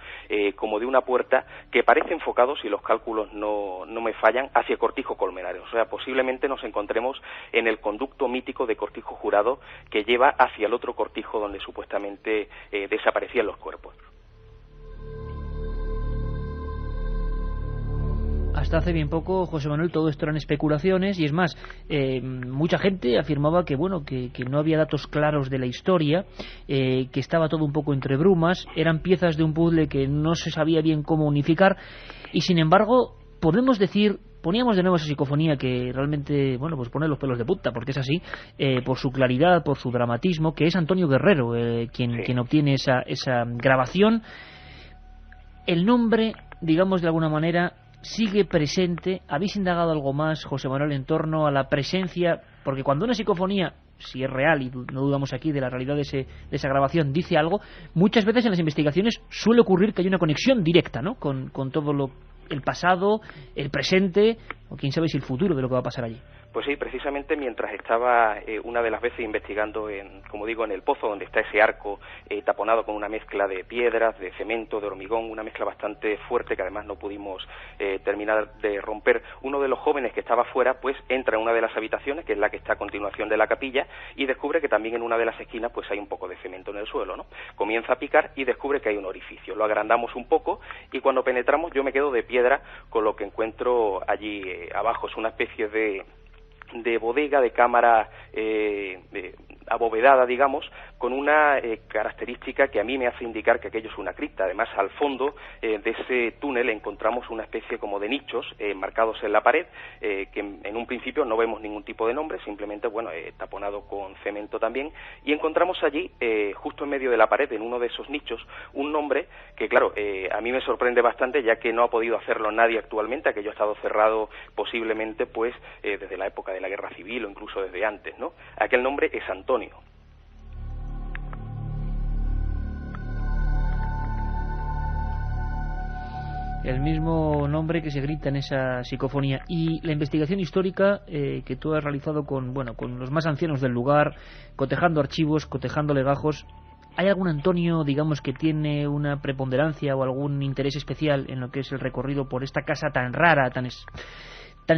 como de una puerta que parece enfocado, si los cálculos no me fallan, hacia Cortijo Colmenares. O sea, posiblemente nos encontremos en el conducto mítico de Cortijo Jurado que lleva hacia el otro cortijo donde supuestamente desaparecían los cuerpos. Hasta hace bien poco, José Manuel, todo esto eran especulaciones, y es más, mucha gente afirmaba que no había datos claros de la historia, que estaba todo un poco entre brumas, eran piezas de un puzzle que no se sabía bien cómo unificar, y sin embargo podemos decir, poníamos de nuevo esa psicofonía que realmente, pues pone los pelos de punta, porque es así, por su claridad, por su dramatismo, que es Antonio Guerrero quien obtiene esa grabación. El nombre, digamos de alguna manera, sigue presente. ¿Habéis indagado algo más, José Manuel, en torno a la presencia? Porque cuando una psicofonía, si es real, y no dudamos aquí de la realidad de esa grabación, dice algo, muchas veces en las investigaciones suele ocurrir que hay una conexión directa, ¿no?, con todo el pasado, el presente, o quién sabe si el futuro de lo que va a pasar allí. Pues sí, precisamente mientras estaba una de las veces investigando en el pozo donde está ese arco taponado con una mezcla de piedras, de cemento, de hormigón, una mezcla bastante fuerte que además no pudimos terminar de romper, uno de los jóvenes que estaba fuera pues entra en una de las habitaciones, que es la que está a continuación de la capilla, y descubre que también en una de las esquinas pues hay un poco de cemento en el suelo, ¿no? Comienza a picar y descubre que hay un orificio. Lo agrandamos un poco y cuando penetramos yo me quedo de piedra con lo que encuentro allí abajo. Es una especie de bodega, de cámara abovedada, digamos, con una característica que a mí me hace indicar que aquello es una cripta. Además, al fondo de ese túnel encontramos una especie como de nichos marcados en la pared, que en un principio no vemos ningún tipo de nombre, simplemente, taponado con cemento también, y encontramos allí, justo en medio de la pared, en uno de esos nichos, un nombre que, claro, a mí me sorprende bastante, ya que no ha podido hacerlo nadie actualmente. Aquello ha estado cerrado posiblemente, pues, desde la época de la Guerra Civil o incluso desde antes, ¿no? Aquel nombre es Antonio. El mismo nombre que se grita en esa psicofonía. Y la investigación histórica que tú has realizado con los más ancianos del lugar, cotejando archivos, cotejando legajos, ¿Hay algún Antonio, digamos, que tiene una preponderancia o algún interés especial en lo que es el recorrido por esta casa tan rara, tan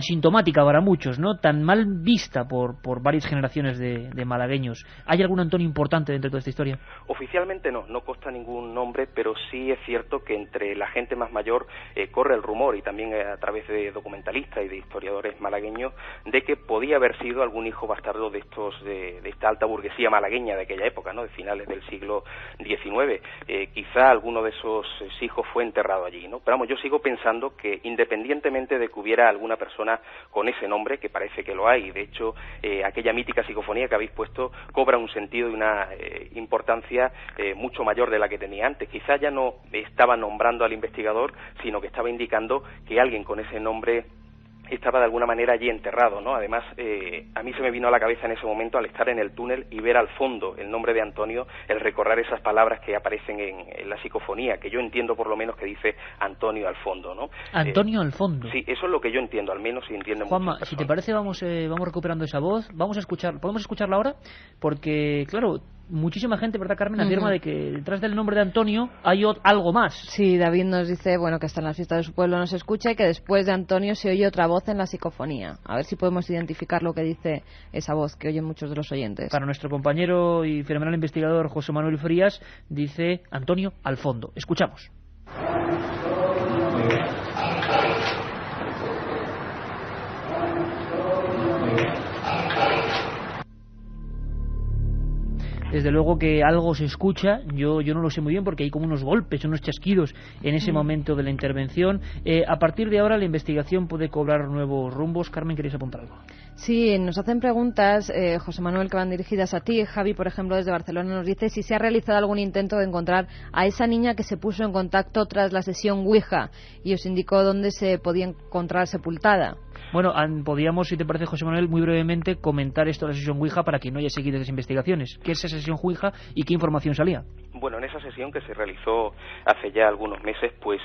sintomática para muchos, ¿no? Tan mal vista por varias generaciones de malagueños? ¿Hay algún Antonio importante dentro de toda esta historia? Oficialmente no consta ningún nombre, pero sí es cierto que entre la gente más mayor corre el rumor, y también a través de documentalistas y de historiadores malagueños, de que podía haber sido algún hijo bastardo de esta alta burguesía malagueña de aquella época, ¿no? De finales del siglo XIX. Quizá alguno de esos hijos fue enterrado allí, ¿no? Pero vamos, yo sigo pensando que independientemente de que hubiera alguna persona con ese nombre, que parece que lo hay, y de hecho aquella mítica psicofonía que habéis puesto cobra un sentido y una importancia mucho mayor de la que tenía antes. Quizá ya no estaba nombrando al investigador, sino que estaba indicando que alguien con ese nombre estaba de alguna manera allí enterrado, ¿no? Además, a mí se me vino a la cabeza en ese momento, al estar en el túnel y ver al fondo el nombre de Antonio, el recorrer esas palabras que aparecen en la psicofonía, que yo entiendo por lo menos que dice Antonio al fondo, ¿no? Antonio al fondo. Sí, eso es lo que yo entiendo, al menos si entienden. Juanma, si te parece, vamos recuperando esa voz, vamos a escuchar, ¿podemos escucharla ahora? Porque, claro, muchísima gente, ¿verdad, Carmen?, afirma de que detrás del nombre de Antonio hay algo más. Sí, David nos dice, bueno, que hasta en las fiestas de su pueblo no se escucha y que después de Antonio se oye otra voz en la psicofonía. A ver si podemos identificar lo que dice esa voz que oyen muchos de los oyentes. Para nuestro compañero y fenomenal investigador José Manuel Frías, dice Antonio al fondo. Escuchamos. Desde luego que algo se escucha, yo no lo sé muy bien porque hay como unos golpes, unos chasquidos en ese momento de la intervención. A partir de ahora la investigación puede cobrar nuevos rumbos. Carmen, ¿queréis apuntar algo? Sí, nos hacen preguntas, José Manuel, que van dirigidas a ti. Javi, por ejemplo, desde Barcelona nos dice si se ha realizado algún intento de encontrar a esa niña que se puso en contacto tras la sesión Ouija y os indicó dónde se podía encontrar sepultada. Bueno, podíamos, si te parece, José Manuel, muy brevemente comentar esto de la sesión Ouija para quien no haya seguido esas investigaciones. ¿Qué es esa sesión Ouija y qué información salía? Bueno, en esa sesión que se realizó hace ya algunos meses, pues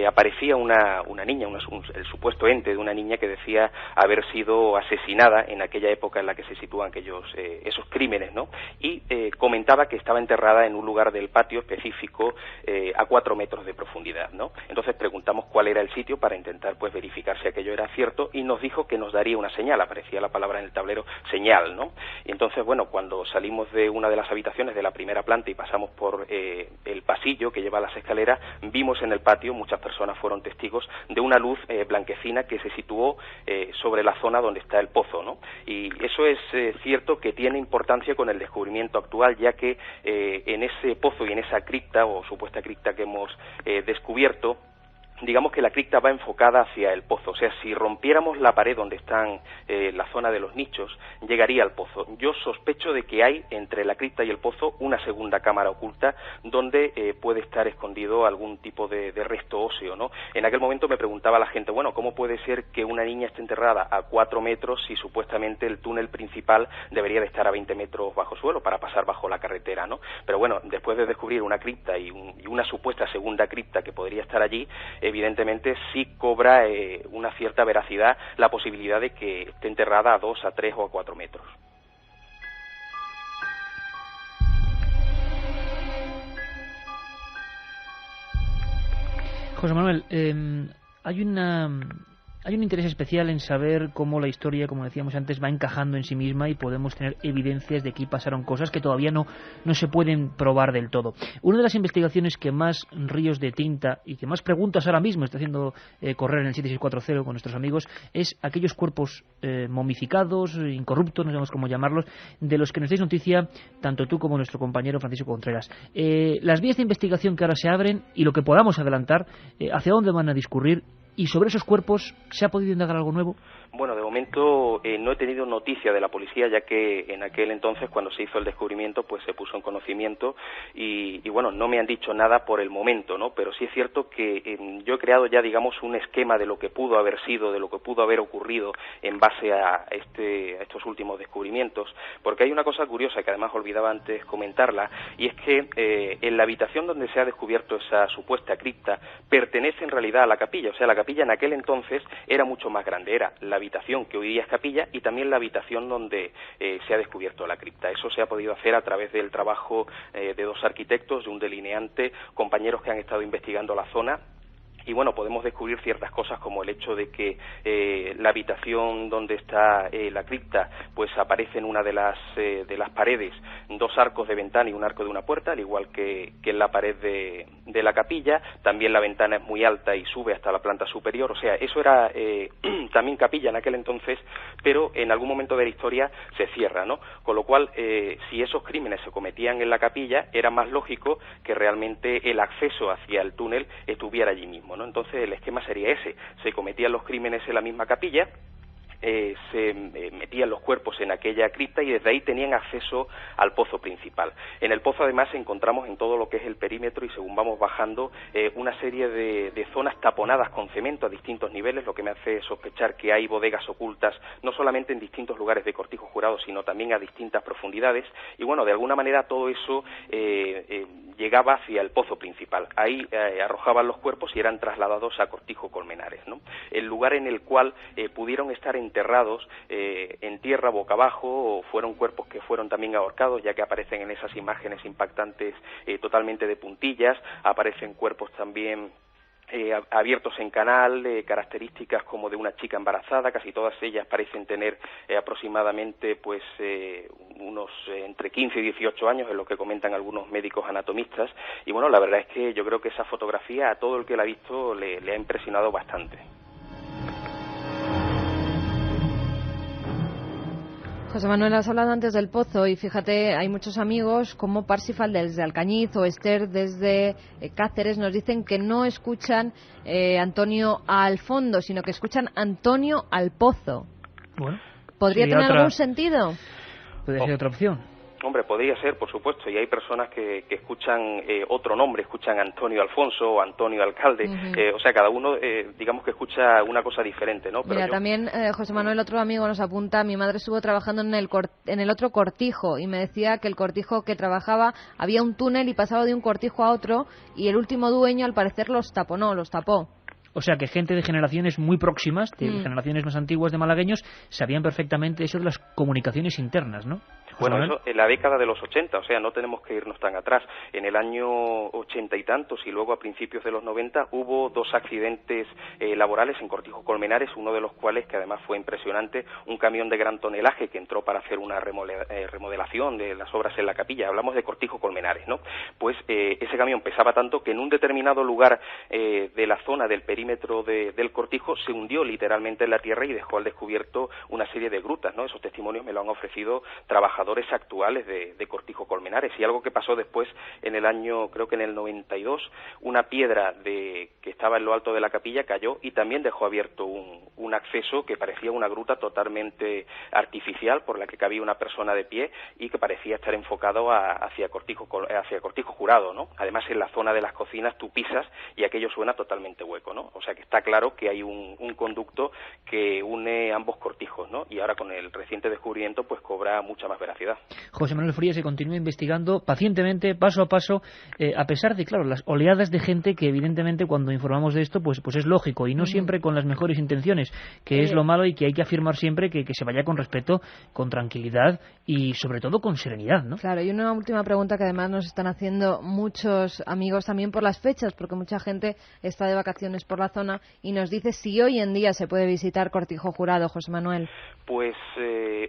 aparecía una niña, el supuesto ente de una niña que decía haber sido asesinada en aquella época en la que se sitúan esos crímenes, ¿no? Y comentaba que estaba enterrada en un lugar del patio específico a 4 metros de profundidad, ¿no? Entonces preguntamos cuál era el sitio para intentar pues verificar si aquello era cierto, y nos dijo que nos daría una señal, aparecía la palabra en el tablero, señal, ¿no? Y entonces, bueno, cuando salimos de una de las habitaciones de la primera planta y pasamos por el pasillo que lleva a las escaleras, vimos en el patio, muchas personas fueron testigos de una luz blanquecina que se situó sobre la zona donde está el pozo, ¿no? Y eso es cierto que tiene importancia con el descubrimiento actual, ya que en ese pozo y en esa cripta, o supuesta cripta que hemos descubierto, digamos que la cripta va enfocada hacia el pozo. O sea, si rompiéramos la pared donde están la zona de los nichos, llegaría al pozo. Yo sospecho de que hay entre la cripta y el pozo una segunda cámara oculta donde puede estar escondido algún tipo de resto óseo, ¿no? En aquel momento me preguntaba la gente, bueno, ¿cómo puede ser que una niña esté enterrada a 4 metros si supuestamente el túnel principal debería de estar a 20 metros bajo suelo para pasar bajo la carretera, ¿no? Pero bueno, después de descubrir una cripta y una supuesta segunda cripta que podría estar allí, evidentemente sí cobra una cierta veracidad la posibilidad de que esté enterrada a 2, a 3 o a 4 metros. José Manuel, hay un interés especial en saber cómo la historia, como decíamos antes, va encajando en sí misma y podemos tener evidencias de que aquí pasaron cosas que todavía no se pueden probar del todo. Una de las investigaciones que más ríos de tinta y que más preguntas ahora mismo está haciendo correr en el 7640 con nuestros amigos es aquellos cuerpos momificados, incorruptos, no sabemos cómo llamarlos, de los que nos dais noticia tanto tú como nuestro compañero Francisco Contreras. Las vías de investigación que ahora se abren y lo que podamos adelantar, ¿hacia dónde van a discurrir? ¿Y sobre esos cuerpos se ha podido indagar algo nuevo? Bueno, de momento no he tenido noticia de la policía, ya que en aquel entonces, cuando se hizo el descubrimiento, pues se puso en conocimiento y bueno, no me han dicho nada por el momento, ¿no? Pero sí es cierto que yo he creado ya, digamos, un esquema de lo que pudo haber sido, de lo que pudo haber ocurrido en base a estos últimos descubrimientos, porque hay una cosa curiosa que además olvidaba antes comentarla, y es que en la habitación donde se ha descubierto esa supuesta cripta pertenece en realidad a la capilla, o sea, la capilla en aquel entonces era mucho más grande, era la habitación que hoy día es capilla y también la habitación donde se ha descubierto la cripta. Eso se ha podido hacer a través del trabajo de 2 arquitectos, de un delineante, compañeros que han estado investigando la zona. Y bueno, podemos descubrir ciertas cosas como el hecho de que la habitación donde está la cripta, pues aparece en una de las paredes 2 arcos de ventana y un arco de una puerta, al igual que en la pared de la capilla. También la ventana es muy alta y sube hasta la planta superior. O sea, eso era también capilla en aquel entonces, pero en algún momento de la historia se cierra, ¿no? Con lo cual, si esos crímenes se cometían en la capilla, era más lógico que realmente el acceso hacia el túnel estuviera allí mismo, ¿no? Entonces el esquema sería ese: se cometían los crímenes en la misma capilla, se metían los cuerpos en aquella cripta y desde ahí tenían acceso al pozo principal. En el pozo además encontramos en todo lo que es el perímetro y según vamos bajando una serie de zonas taponadas con cemento a distintos niveles, lo que me hace sospechar que hay bodegas ocultas no solamente en distintos lugares de Cortijo Jurado, sino también a distintas profundidades. Y bueno, de alguna manera todo eso llegaba hacia el pozo principal. Ahí arrojaban los cuerpos y eran trasladados a Cortijo Colmenares, ¿no? El lugar en el cual pudieron estar enterrados en tierra boca abajo, o fueron cuerpos que fueron también ahorcados, ya que aparecen en esas imágenes impactantes totalmente de puntillas. Aparecen cuerpos también abiertos en canal, características como de una chica embarazada. Casi todas ellas parecen tener aproximadamente pues unos entre 15 y 18 años, es lo que comentan algunos médicos anatomistas. Y bueno, la verdad es que yo creo que esa fotografía a todo el que la ha visto le ha impresionado bastante. José Manuel, has hablado antes del pozo y fíjate, hay muchos amigos como Parsifal desde Alcañiz o Esther desde Cáceres, nos dicen que no escuchan Antonio al fondo, sino que escuchan Antonio al pozo. Bueno, ¿podría tener algún sentido? Podría ser otra opción. Hombre, podría ser, por supuesto, y hay personas que escuchan otro nombre, escuchan Antonio Alfonso o Antonio Alcalde, o sea, cada uno, digamos que escucha una cosa diferente, ¿no? Pero mira, también José Manuel, otro amigo nos apunta, mi madre estuvo trabajando en el otro cortijo y me decía que el cortijo que trabajaba había un túnel y pasaba de un cortijo a otro y el último dueño al parecer los tapó. O sea que gente de generaciones muy próximas, de generaciones más antiguas de malagueños, sabían perfectamente eso de las comunicaciones internas, ¿no? Bueno, eso en la década de los 80, o sea, no tenemos que irnos tan atrás. En el año 80 y tantos y luego a principios de los 90 hubo 2 accidentes laborales en Cortijo Colmenares, uno de los cuales, que además fue impresionante, un camión de gran tonelaje que entró para hacer una remodelación de las obras en la capilla. Hablamos de Cortijo Colmenares, ¿no? Pues ese camión pesaba tanto que en un determinado lugar de la zona del perímetro del cortijo se hundió literalmente en la tierra y dejó al descubierto una serie de grutas, ¿no? Esos testimonios me lo han ofrecido trabajadores actuales de Cortijo Colmenares. Y algo que pasó después en el año, creo que en el 92, una piedra que estaba en lo alto de la capilla cayó y también dejó abierto un acceso que parecía una gruta totalmente artificial por la que cabía una persona de pie y que parecía estar enfocado hacia Cortijo Jurado, ¿no? Además, en la zona de las cocinas tú pisas y aquello suena totalmente hueco, ¿no? O sea que está claro que hay un conducto que une ambos cortijos, ¿no? Y ahora con el reciente descubrimiento pues cobra mucha más veracidad. José Manuel Frías se continúa investigando pacientemente, paso a paso, a pesar de, claro, las oleadas de gente que evidentemente cuando informamos de esto pues es lógico y no siempre con las mejores intenciones, que es lo malo y que hay que afirmar siempre que se vaya con respeto, con tranquilidad y sobre todo con serenidad, ¿no? Claro, y una última pregunta que además nos están haciendo muchos amigos también por las fechas, porque mucha gente está de vacaciones por la zona y nos dice si hoy en día se puede visitar Cortijo Jurado, José Manuel. Pues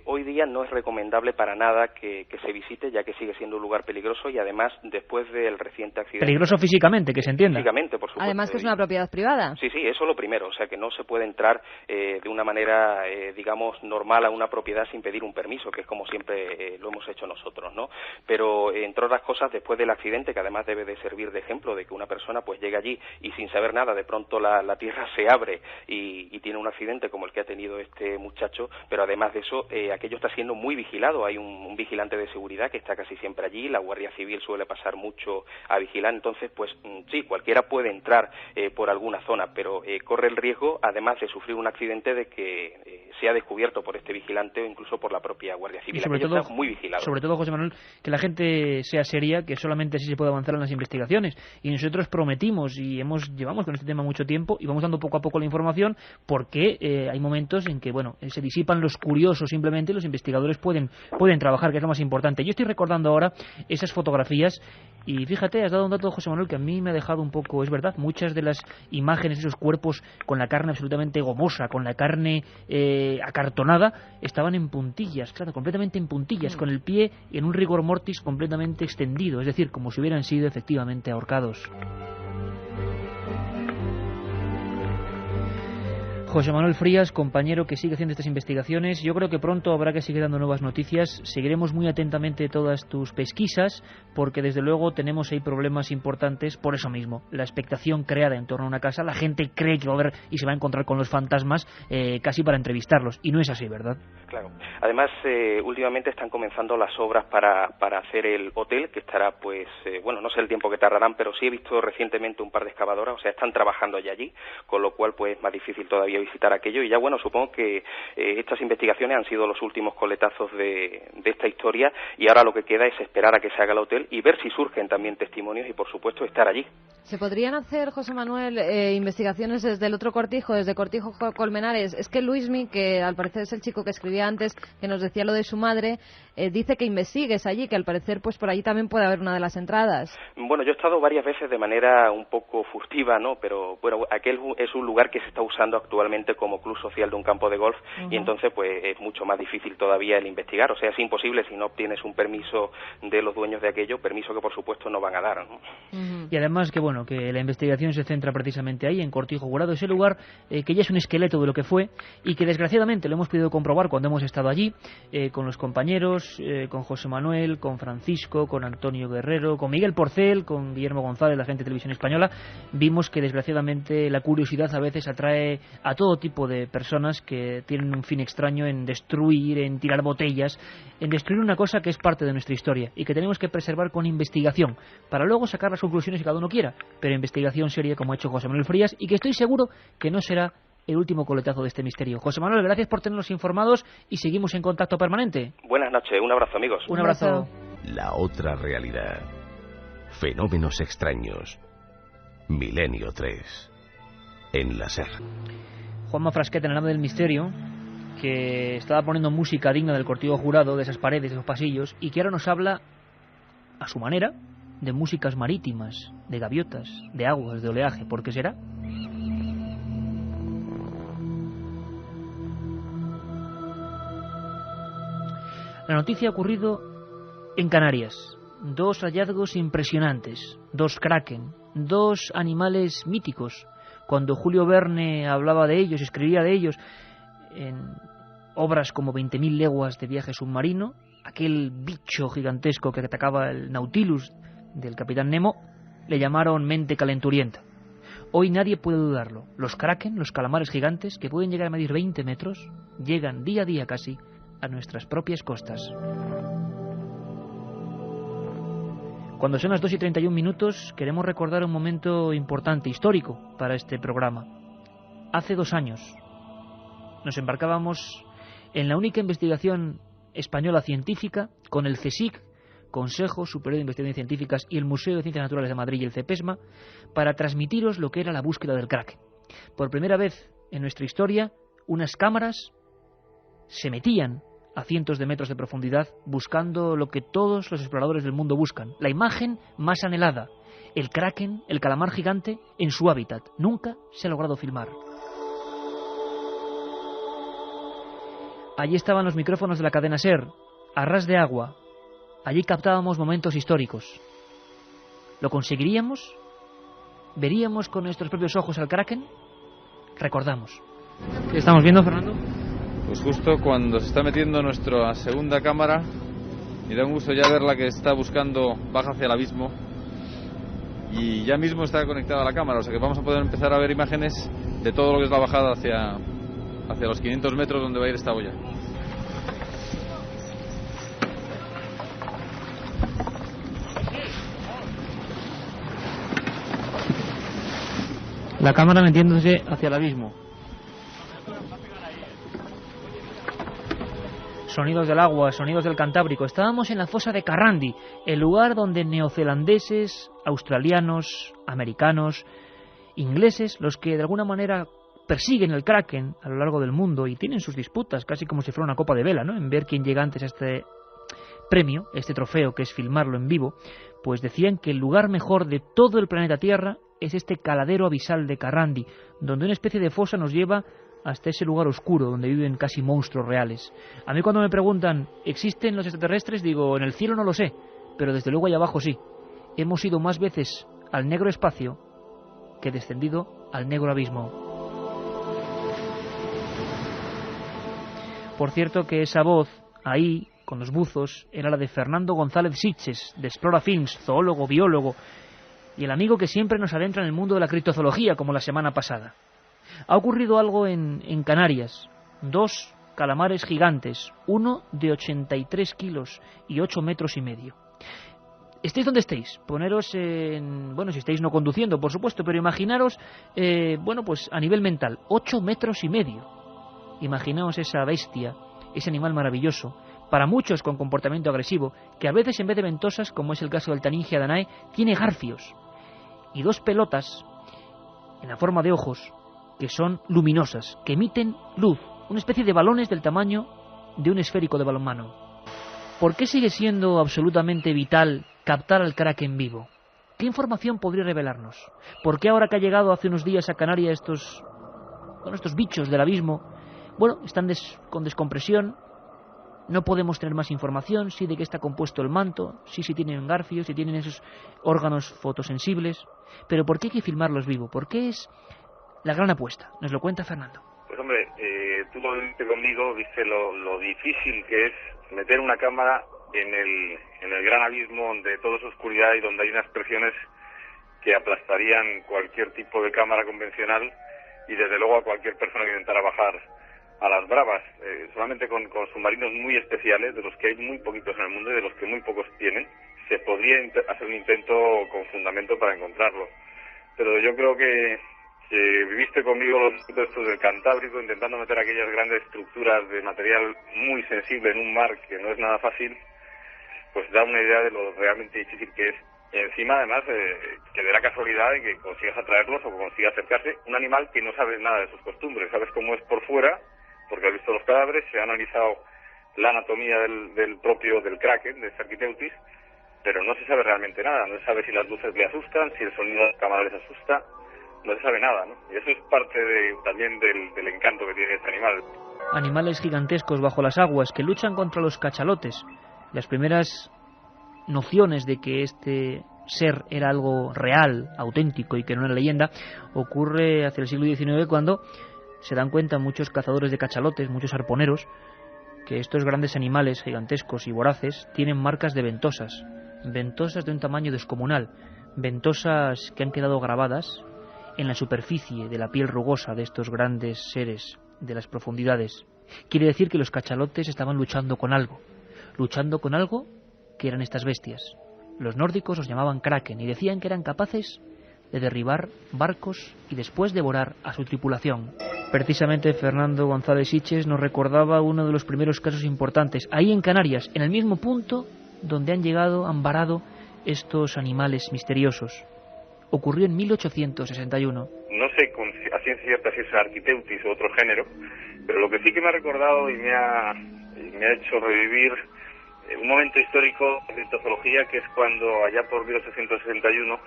hoy día no es recomendable para nada que se visite, ya que sigue siendo un lugar peligroso y además después del reciente accidente... Peligroso físicamente, que se entienda. Físicamente, por supuesto. Además que es una propiedad privada. Sí, eso es lo primero, o sea que no se puede entrar de una manera, digamos, normal a una propiedad sin pedir un permiso, que es como siempre lo hemos hecho nosotros, ¿no? Pero entre otras cosas, después del accidente, que además debe de servir de ejemplo de que una persona pues llega allí y sin saber nada, de pronto la tierra se abre y tiene un accidente como el que ha tenido este muchacho, pero además de eso, aquello está siendo muy vigilado, hay un vigilante de seguridad que está casi siempre allí, la Guardia Civil suele pasar mucho a vigilar, entonces pues sí, cualquiera puede entrar por alguna zona, pero corre el riesgo, además de sufrir un accidente, de que sea descubierto por este vigilante o incluso por la propia Guardia Civil. Sobre todo, está muy vigilado. Sobre todo, José Manuel, que la gente sea seria, que solamente así se puede avanzar en las investigaciones. Y nosotros prometimos y llevamos con este tema mucho tiempo y vamos dando poco a poco la información, porque hay momentos en que, bueno, se disipan los curiosos simplemente y los investigadores pueden trabajar, que es lo más importante. Yo estoy recordando ahora esas fotografías y fíjate, has dado un dato, José Manuel, que a mí me ha dejado un poco, es verdad, muchas de las imágenes de esos cuerpos con la carne absolutamente gomosa, con la carne acartonada, estaban en puntillas, claro, completamente en puntillas, con el pie en un rigor mortis completamente extendido, es decir, como si hubieran sido efectivamente ahorcados. José Manuel Frías, compañero que sigue haciendo estas investigaciones, yo creo que pronto habrá que seguir dando nuevas noticias. Seguiremos muy atentamente todas tus pesquisas, porque desde luego tenemos ahí problemas importantes por eso mismo. La expectación creada en torno a una casa, la gente cree que va a ver y se va a encontrar con los fantasmas casi para entrevistarlos, y no es así, ¿verdad? Claro. Además, últimamente están comenzando las obras para hacer el hotel, que estará, pues, bueno, no sé el tiempo que tardarán, pero sí he visto recientemente un par de excavadoras, o sea, están trabajando ya allí, con lo cual, pues, es más difícil todavía visitar aquello. Y ya, bueno, supongo que estas investigaciones han sido los últimos coletazos de esta historia, y ahora lo que queda es esperar a que se haga el hotel y ver si surgen también testimonios y, por supuesto, estar allí. ¿Se podrían hacer, José Manuel, investigaciones desde el otro Cortijo, desde Cortijo Colmenares? Es que Luismi, que al parecer es el chico que escribía antes, que nos decía lo de su madre, dice que investigues allí, que al parecer pues por allí también puede haber una de las entradas. Bueno, yo he estado varias veces de manera un poco furtiva, ¿no? Pero bueno, aquel es un lugar que se está usando actualmente como club social de un campo de golf, y entonces pues es mucho más difícil todavía el investigar. O sea, es imposible si no obtienes un permiso de los dueños de aquello, permiso que por supuesto no van a dar, ¿no? Y además que bueno, que la investigación se centra precisamente ahí, en Cortijo Jurado, ese lugar que ya es un esqueleto de lo que fue y que desgraciadamente lo hemos podido comprobar cuando hemos estado allí, con los compañeros, con José Manuel, con Francisco, con Antonio Guerrero, con Miguel Porcel, con Guillermo González, la gente de Televisión Española. Vimos que desgraciadamente la curiosidad a veces atrae a todo tipo de personas que tienen un fin extraño en destruir, en tirar botellas, en destruir una cosa que es parte de nuestra historia y que tenemos que preservar con investigación, para luego sacar las conclusiones que cada uno quiera, pero investigación seria como ha hecho José Manuel Frías, y que estoy seguro que no será el último coletazo de este misterio. José Manuel, gracias por tenernos informados y seguimos en contacto permanente. Buenas noches, un abrazo, amigos. Un abrazo. La otra realidad. Fenómenos extraños. Milenio 3. En la SER. Juanma Frasqueta, en el Nave del Misterio, que estaba poniendo música digna del Cortijo Jurado, de esas paredes, de esos pasillos, y que ahora nos habla, a su manera, de músicas marítimas, de gaviotas, de aguas, de oleaje. ¿Por qué será? La noticia ha ocurrido en Canarias. 2 hallazgos impresionantes, 2 kraken, 2 animales míticos. Cuando Julio Verne hablaba de ellos, escribía de ellos en obras como 20.000 leguas de viaje submarino, aquel bicho gigantesco que atacaba el Nautilus del Capitán Nemo, le llamaron mente calenturienta. Hoy nadie puede dudarlo. Los kraken, los calamares gigantes, que pueden llegar a medir 20 metros, llegan día a día casi a nuestras propias costas. Cuando son las 2:31, queremos recordar un momento importante, histórico, para este programa. Hace 2 años nos embarcábamos en la única investigación española científica con el CSIC, Consejo Superior de Investigaciones Científicas, y el Museo de Ciencias Naturales de Madrid y el CEPESMA, para transmitiros lo que era la búsqueda del kraken. Por primera vez en nuestra historia, unas cámaras se metían a cientos de metros de profundidad buscando lo que todos los exploradores del mundo buscan, la imagen más anhelada, el kraken, el calamar gigante, en su hábitat. Nunca se ha logrado filmar. Allí estaban los micrófonos de la cadena SER, a ras de agua. Allí captábamos momentos históricos. ¿Lo conseguiríamos? ¿Veríamos con nuestros propios ojos al kraken? Recordamos. ¿Qué estamos viendo, Fernando? Pues justo cuando se está metiendo nuestra segunda cámara, y da un gusto ya verla que está buscando, baja hacia el abismo, y ya mismo está conectada a la cámara, o sea que vamos a poder empezar a ver imágenes de todo lo que es la bajada hacia los 500 metros donde va a ir esta olla. La cámara metiéndose hacia el abismo. Sonidos del agua, sonidos del Cantábrico. Estábamos en la fosa de Carrandi, el lugar donde neozelandeses, australianos, americanos, ingleses, los que de alguna manera persiguen el Kraken a lo largo del mundo y tienen sus disputas, casi como si fuera una copa de vela, ¿no?, en ver quién llega antes a este premio, este trofeo que es filmarlo en vivo, pues decían que el lugar mejor de todo el planeta Tierra es este caladero abisal de Carrandi, donde una especie de fosa nos lleva hasta ese lugar oscuro donde viven casi monstruos reales. A mí cuando me preguntan, ¿existen los extraterrestres?, digo, en el cielo no lo sé, pero desde luego allá abajo sí. Hemos ido más veces al negro espacio que descendido al negro abismo. Por cierto que esa voz, ahí, con los buzos, era la de Fernando González Sitges, de Explora Films, zoólogo, biólogo, y el amigo que siempre nos adentra en el mundo de la criptozoología, como la semana pasada. Ha ocurrido algo en Canarias. 2 calamares gigantes, uno de 83 kilos y 8 metros y medio. Estéis donde estéis, poneros en... Bueno, si estáis no conduciendo, por supuesto, pero imaginaros, bueno, pues a nivel mental, 8 metros y medio. Imaginaos esa bestia, ese animal maravilloso, para muchos con comportamiento agresivo, que a veces en vez de ventosas, como es el caso del Taningia danae, tiene garfios y 2 pelotas en la forma de ojos que son luminosas, que emiten luz, una especie de balones del tamaño de un esférico de balonmano. ¿Por qué sigue siendo absolutamente vital captar al Kraken vivo? ¿Qué información podría revelarnos? ¿Por qué ahora que ha llegado hace unos días a Canarias estos bichos del abismo, bueno, están con descompresión? No podemos tener más información, sí de qué está compuesto el manto, sí si tienen garfios, si tienen esos órganos fotosensibles, pero ¿por qué hay que filmarlos vivo? ¿Por qué es la gran apuesta? Nos lo cuenta Fernando. Pues hombre, tú lo viste conmigo, viste lo difícil que es meter una cámara en el gran abismo donde todo es oscuridad y donde hay unas presiones que aplastarían cualquier tipo de cámara convencional y desde luego a cualquier persona que intentara bajar a las bravas, solamente con submarinos muy especiales, de los que hay muy poquitos en el mundo y de los que muy pocos tienen, se podría hacer un intento con fundamento para encontrarlo. Pero yo creo que viviste conmigo los estos del Cantábrico intentando meter aquellas grandes estructuras de material muy sensible en un mar que no es nada fácil, pues da una idea de lo realmente difícil que es. Y encima, además, que de la casualidad de que consigas atraerlos o que consigas acercarse un animal que no sabes nada de sus costumbres, sabes cómo es por fuera, porque has visto los cadáveres, se ha analizado la anatomía del Kraken, de Architeutis, pero no se sabe realmente nada, no se sabe si las luces le asustan, si el sonido de la cámara les asusta, no se sabe nada, ¿no? Y eso es parte también del encanto que tiene este animal. Animales gigantescos bajo las aguas que luchan contra los cachalotes. Las primeras nociones de que este ser era algo real, auténtico y que no era leyenda, ocurre hacia el siglo XIX cuando se dan cuenta muchos cazadores de cachalotes, muchos arponeros, que estos grandes animales gigantescos y voraces tienen marcas de ventosas de un tamaño descomunal, ventosas que han quedado grabadas en la superficie de la piel rugosa de estos grandes seres de las profundidades. Quiere decir que los cachalotes estaban luchando con algo que eran estas bestias. Los nórdicos los llamaban Kraken y decían que eran capaces de derribar barcos y después devorar a su tripulación. Precisamente Fernando González Sitges nos recordaba uno de los primeros casos importantes, ahí en Canarias, en el mismo punto donde han varado estos animales misteriosos. Ocurrió en 1861. No sé a ciencia cierta si es Architeutis o otro género, pero lo que sí que me ha recordado y me ha hecho revivir un momento histórico de criptozoología, que es cuando allá por 1861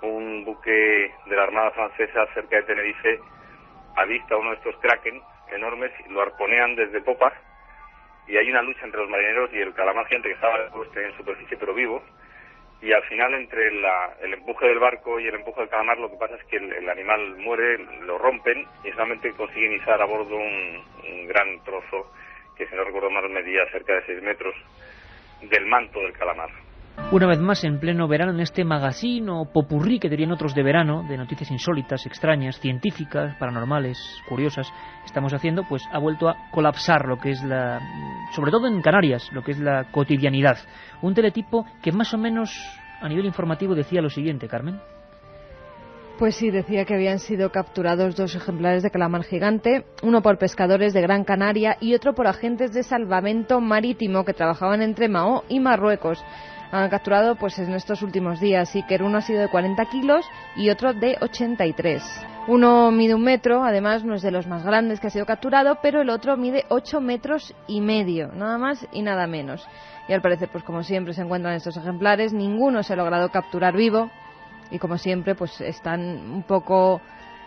un buque de la Armada Francesa cerca de Tenerife avista uno de estos kraken enormes y lo arponean desde popa, y hay una lucha entre los marineros y el calamar gigante que estaba en superficie pero vivo, y al final entre el empuje del barco y el empuje del calamar lo que pasa es que el animal muere, lo rompen y solamente consiguen izar a bordo un gran trozo que, si no recuerdo mal, medía cerca de 6 metros del manto del calamar. Una vez más, en pleno verano, en este magazine o popurrí que dirían otros de verano, de noticias insólitas, extrañas, científicas, paranormales, curiosas, estamos haciendo, pues ha vuelto a colapsar lo que es sobre todo en Canarias, lo que es la cotidianidad. Un teletipo que más o menos a nivel informativo decía lo siguiente, Carmen. Pues sí, decía que habían sido capturados 2 ejemplares de calamar gigante, uno por pescadores de Gran Canaria y otro por agentes de salvamento marítimo que trabajaban entre Mahón y Marruecos. Han capturado pues en estos últimos días, y que uno ha sido de 40 kilos y otro de 83. Uno mide 1 metro, además no es de los más grandes que ha sido capturado, pero el otro mide 8,5 metros, nada más y nada menos. Y al parecer, pues como siempre se encuentran estos ejemplares, ninguno se ha logrado capturar vivo. Y como siempre, pues están un poco,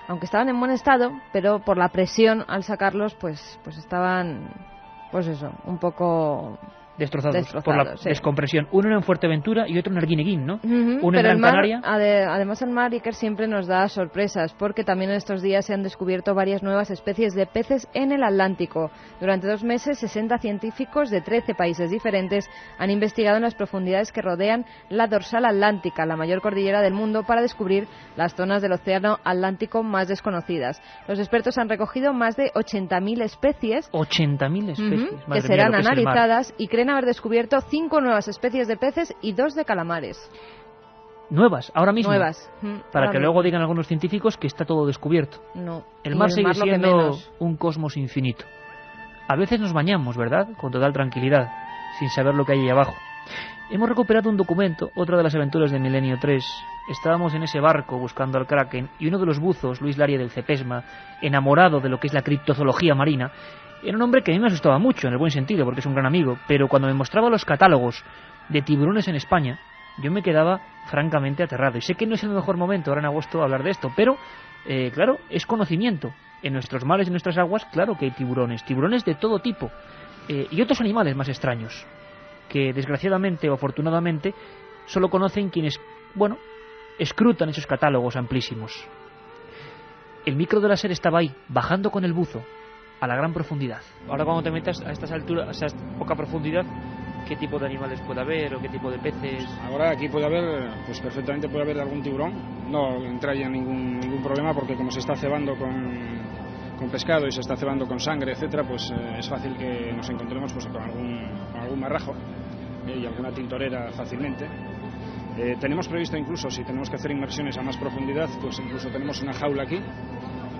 aunque estaban en buen estado, pero por la presión al sacarlos, pues estaban, pues eso, un poco destrozados por la descompresión. Uno en Fuerteventura y otro en Arguineguín, ¿no? Uno en Pero Gran Canaria. Además el mar, Iker, siempre nos da sorpresas, porque también en estos días se han descubierto varias nuevas especies de peces en el Atlántico. Durante 2 meses, 60 científicos de 13 países diferentes han investigado en las profundidades que rodean la dorsal atlántica, la mayor cordillera del mundo, para descubrir las zonas del océano Atlántico más desconocidas. Los expertos han recogido más de 80.000 especies. 80.000 especies. Que serán analizadas, y creen haber descubierto 5 nuevas especies de peces y 2 de calamares. Nuevas, ahora mismo. Nuevas. Para que luego digan algunos científicos que está todo descubierto. No. El mar sigue siendo un cosmos infinito. A veces nos bañamos, ¿verdad? Con total tranquilidad, sin saber lo que hay ahí abajo. Hemos recuperado un documento, otra de las aventuras de Milenio 3. Estábamos en ese barco buscando al Kraken, y uno de los buzos, Luis Laria del CEPESMA, enamorado de lo que es la criptozoología marina, era un hombre que a mí me asustaba mucho, en el buen sentido, porque es un gran amigo, pero cuando me mostraba los catálogos de tiburones en España, yo me quedaba francamente aterrado. Y sé que no es el mejor momento ahora en agosto hablar de esto, pero claro, es conocimiento. En nuestros mares y en nuestras aguas, claro que hay tiburones de todo tipo, y otros animales más extraños, que desgraciadamente o afortunadamente solo conocen quienes, bueno, escrutan esos catálogos amplísimos. El micro de láser estaba ahí, bajando con el buzo a la gran profundidad. Ahora cuando te metas a estas alturas, a esta poca profundidad, ¿qué tipo de animales puede haber o qué tipo de peces? Ahora aquí puede haber, pues perfectamente puede haber algún tiburón. No entraría ningún problema, porque como se está cebando con pescado y se está cebando con sangre, etcétera, pues es fácil que nos encontremos pues con algún marrajo y alguna tintorera fácilmente. Tenemos previsto incluso, si tenemos que hacer inmersiones a más profundidad, pues incluso tenemos una jaula aquí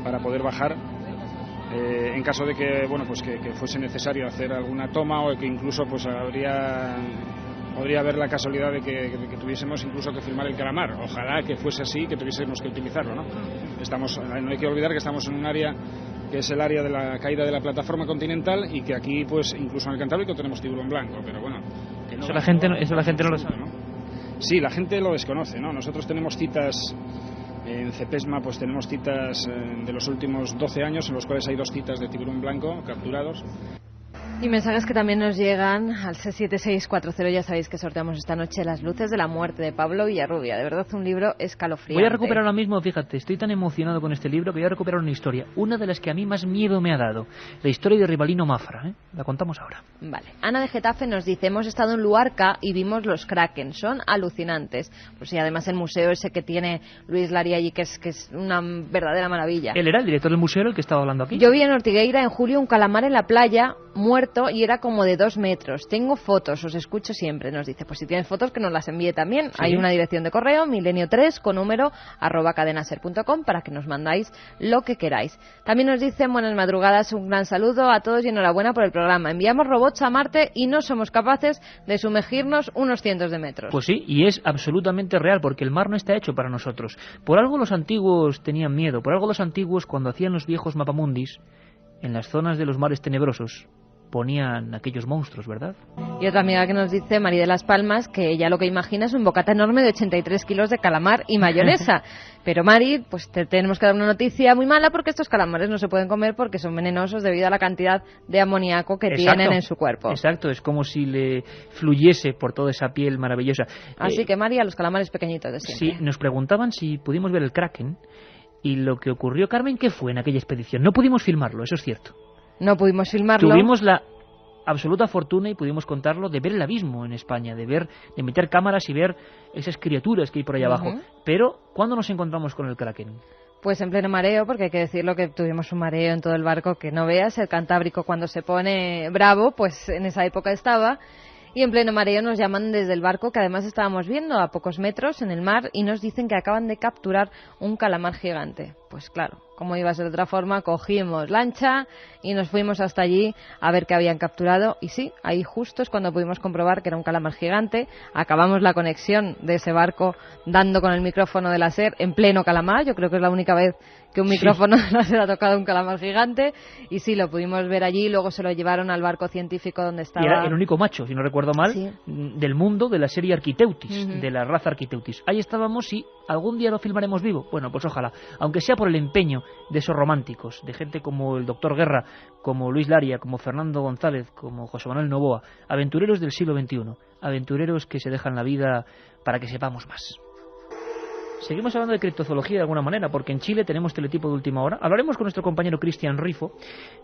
para poder bajar. En caso de que, bueno, pues que fuese necesario hacer alguna toma, o que incluso pues podría haber la casualidad de que tuviésemos incluso que filmar el calamar. Ojalá que fuese así, que tuviésemos que utilizarlo, ¿no? No hay que olvidar que estamos en un área que es el área de la caída de la plataforma continental, y que aquí pues incluso en el Cantábrico tenemos tiburón blanco, pero bueno, que no, eso la gente no lo sabe, ¿no? Sí, la gente lo desconoce, ¿no? Nosotros tenemos citas en CEPESMA, pues tenemos citas de los últimos 12 años, en los cuales hay 2 citas de tiburón blanco capturados. Y mensajes que también nos llegan al 67640. Ya sabéis que sorteamos esta noche Las luces de la muerte, de Pablo Villarrubia. De verdad, un libro escalofriante. Voy a recuperar ahora mismo, fíjate, estoy tan emocionado con este libro que voy a recuperar una historia, una de las que a mí más miedo me ha dado, la historia de Rivalino Mafra, ¿eh? La contamos ahora. Vale. Ana de Getafe nos dice: hemos estado en Luarca y vimos los kraken, son alucinantes. Pues sí, además el museo ese que tiene Luis Laria allí, que es una verdadera maravilla. Él era el director del museo, el que estaba hablando aquí. Yo vi en Ortigueira en julio un calamar en la playa, muerto, y era como de 2 metros. Tengo fotos, os escucho siempre. Nos dice, pues si tienes fotos que nos las envíe también. ¿Sí? Hay una dirección de correo, milenio3 con número @cadenaser.com, para que nos mandáis lo que queráis. También nos dicen: buenas madrugadas, un gran saludo a todos y enhorabuena por el programa. Enviamos robots a Marte y no somos capaces de sumergirnos unos cientos de metros. Pues sí, y es absolutamente real, porque el mar no está hecho para nosotros. Por algo los antiguos tenían miedo, por algo los antiguos, cuando hacían los viejos mapamundis, en las zonas de los mares tenebrosos, ponían aquellos monstruos, ¿verdad? Y otra amiga que nos dice, María de las Palmas, que ella lo que imagina es un bocata enorme de 83 kilos de calamar y mayonesa. Pero Mari, pues te tenemos que dar una noticia muy mala, porque estos calamares no se pueden comer porque son venenosos debido a la cantidad de amoníaco que tienen en su cuerpo. Exacto, es como si le fluyese por toda esa piel maravillosa. Así que Mari, a los calamares pequeñitos de siempre. Sí, nos preguntaban si pudimos ver el Kraken, y lo que ocurrió, Carmen, ¿qué fue en aquella expedición? No pudimos filmarlo, eso es cierto. No pudimos filmarlo. Tuvimos la absoluta fortuna, y pudimos contarlo, de ver el abismo en España, de meter cámaras y ver esas criaturas que hay por allá abajo. Pero, ¿cuándo nos encontramos con el Kraken? Pues en pleno mareo, porque hay que decirlo que tuvimos un mareo en todo el barco que no veas. El Cantábrico, cuando se pone bravo, pues en esa época estaba. Y en pleno mareo nos llaman desde el barco, que además estábamos viendo a pocos metros en el mar, y nos dicen que acaban de capturar un calamar gigante. Pues claro, como iba a ser de otra forma, cogimos lancha y nos fuimos hasta allí a ver qué habían capturado. Y sí, ahí justo es cuando pudimos comprobar que era un calamar gigante. Acabamos la conexión de ese barco dando con el micrófono de la SER en pleno calamar. Yo creo que es la única vez que un micrófono de la SER ha tocado un calamar gigante. Y sí, lo pudimos ver allí. Luego se lo llevaron al barco científico donde estaba. Y era el único macho, si no recuerdo mal, del mundo de la serie Architeutis, de la raza Architeutis. Ahí estábamos y ¿algún día lo filmaremos vivo? Bueno, pues ojalá. Aunque sea por el empeño de esos románticos, de gente como el Doctor Guerra, como Luis Laria, como Fernando González, como José Manuel Novoa, aventureros del siglo XXI, aventureros que se dejan la vida para que sepamos más. Seguimos hablando de criptozoología de alguna manera, porque en Chile tenemos teletipo de última hora. Hablaremos con nuestro compañero Cristian Rifo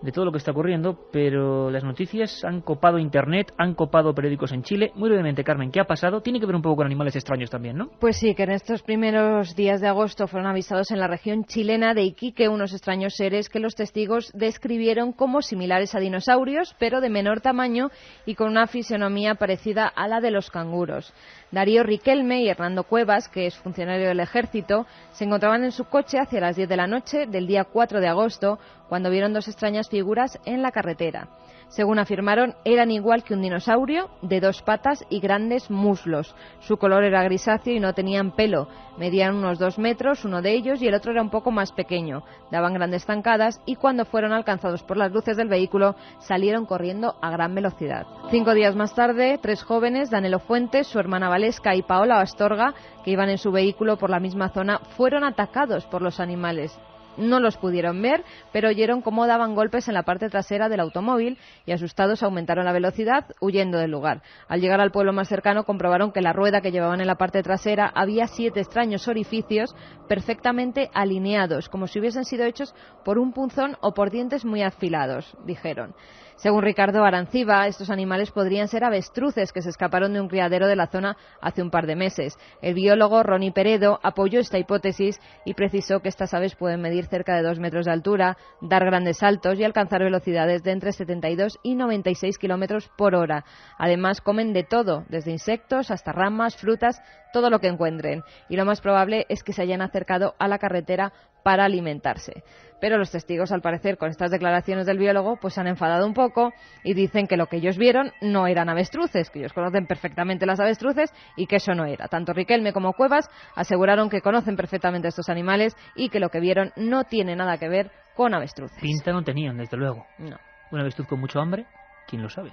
de todo lo que está ocurriendo, pero las noticias han copado Internet, han copado periódicos en Chile. Muy brevemente, Carmen, ¿qué ha pasado? Tiene que ver un poco con animales extraños también, ¿no? Pues sí, que en estos primeros días de agosto fueron avistados en la región chilena de Iquique unos extraños seres que los testigos describieron como similares a dinosaurios, pero de menor tamaño y con una fisionomía parecida a la de los canguros. Darío Riquelme y Hernando Cuevas, que es funcionario del Ejército, se encontraban en su coche hacia las 10 de la noche del día 4 de agosto, cuando vieron dos extrañas figuras en la carretera. Según afirmaron, eran igual que un dinosaurio, de 2 patas y grandes muslos. Su color era grisáceo y no tenían pelo. Medían unos 2 metros, uno de ellos, y el otro era un poco más pequeño. Daban grandes zancadas y cuando fueron alcanzados por las luces del vehículo, salieron corriendo a gran velocidad. 5 días más tarde, 3 jóvenes, Danilo Fuentes, su hermana Valesca y Paola Astorga, que iban en su vehículo por la misma zona, fueron atacados por los animales. No los pudieron ver, pero oyeron cómo daban golpes en la parte trasera del automóvil y asustados aumentaron la velocidad, huyendo del lugar. Al llegar al pueblo más cercano comprobaron que la rueda que llevaban en la parte trasera había 7 extraños orificios perfectamente alineados, como si hubiesen sido hechos por un punzón o por dientes muy afilados, dijeron. Según Ricardo Aranciba, estos animales podrían ser avestruces que se escaparon de un criadero de la zona hace un par de meses. El biólogo Ronnie Peredo apoyó esta hipótesis y precisó que estas aves pueden medir cerca de 2 metros de altura, dar grandes saltos y alcanzar velocidades de entre 72 y 96 kilómetros por hora. Además, comen de todo, desde insectos hasta ramas, frutas, todo lo que encuentren. Y lo más probable es que se hayan acercado a la carretera para alimentarse. Pero los testigos, al parecer, con estas declaraciones del biólogo, pues se han enfadado un poco y dicen que lo que ellos vieron no eran avestruces, que ellos conocen perfectamente las avestruces y que eso no era. Tanto Riquelme como Cuevas aseguraron que conocen perfectamente estos animales y que lo que vieron no tiene nada que ver con avestruces. Pinta no tenían, desde luego. No. Una avestruz con mucho hambre, ¿quién lo sabe?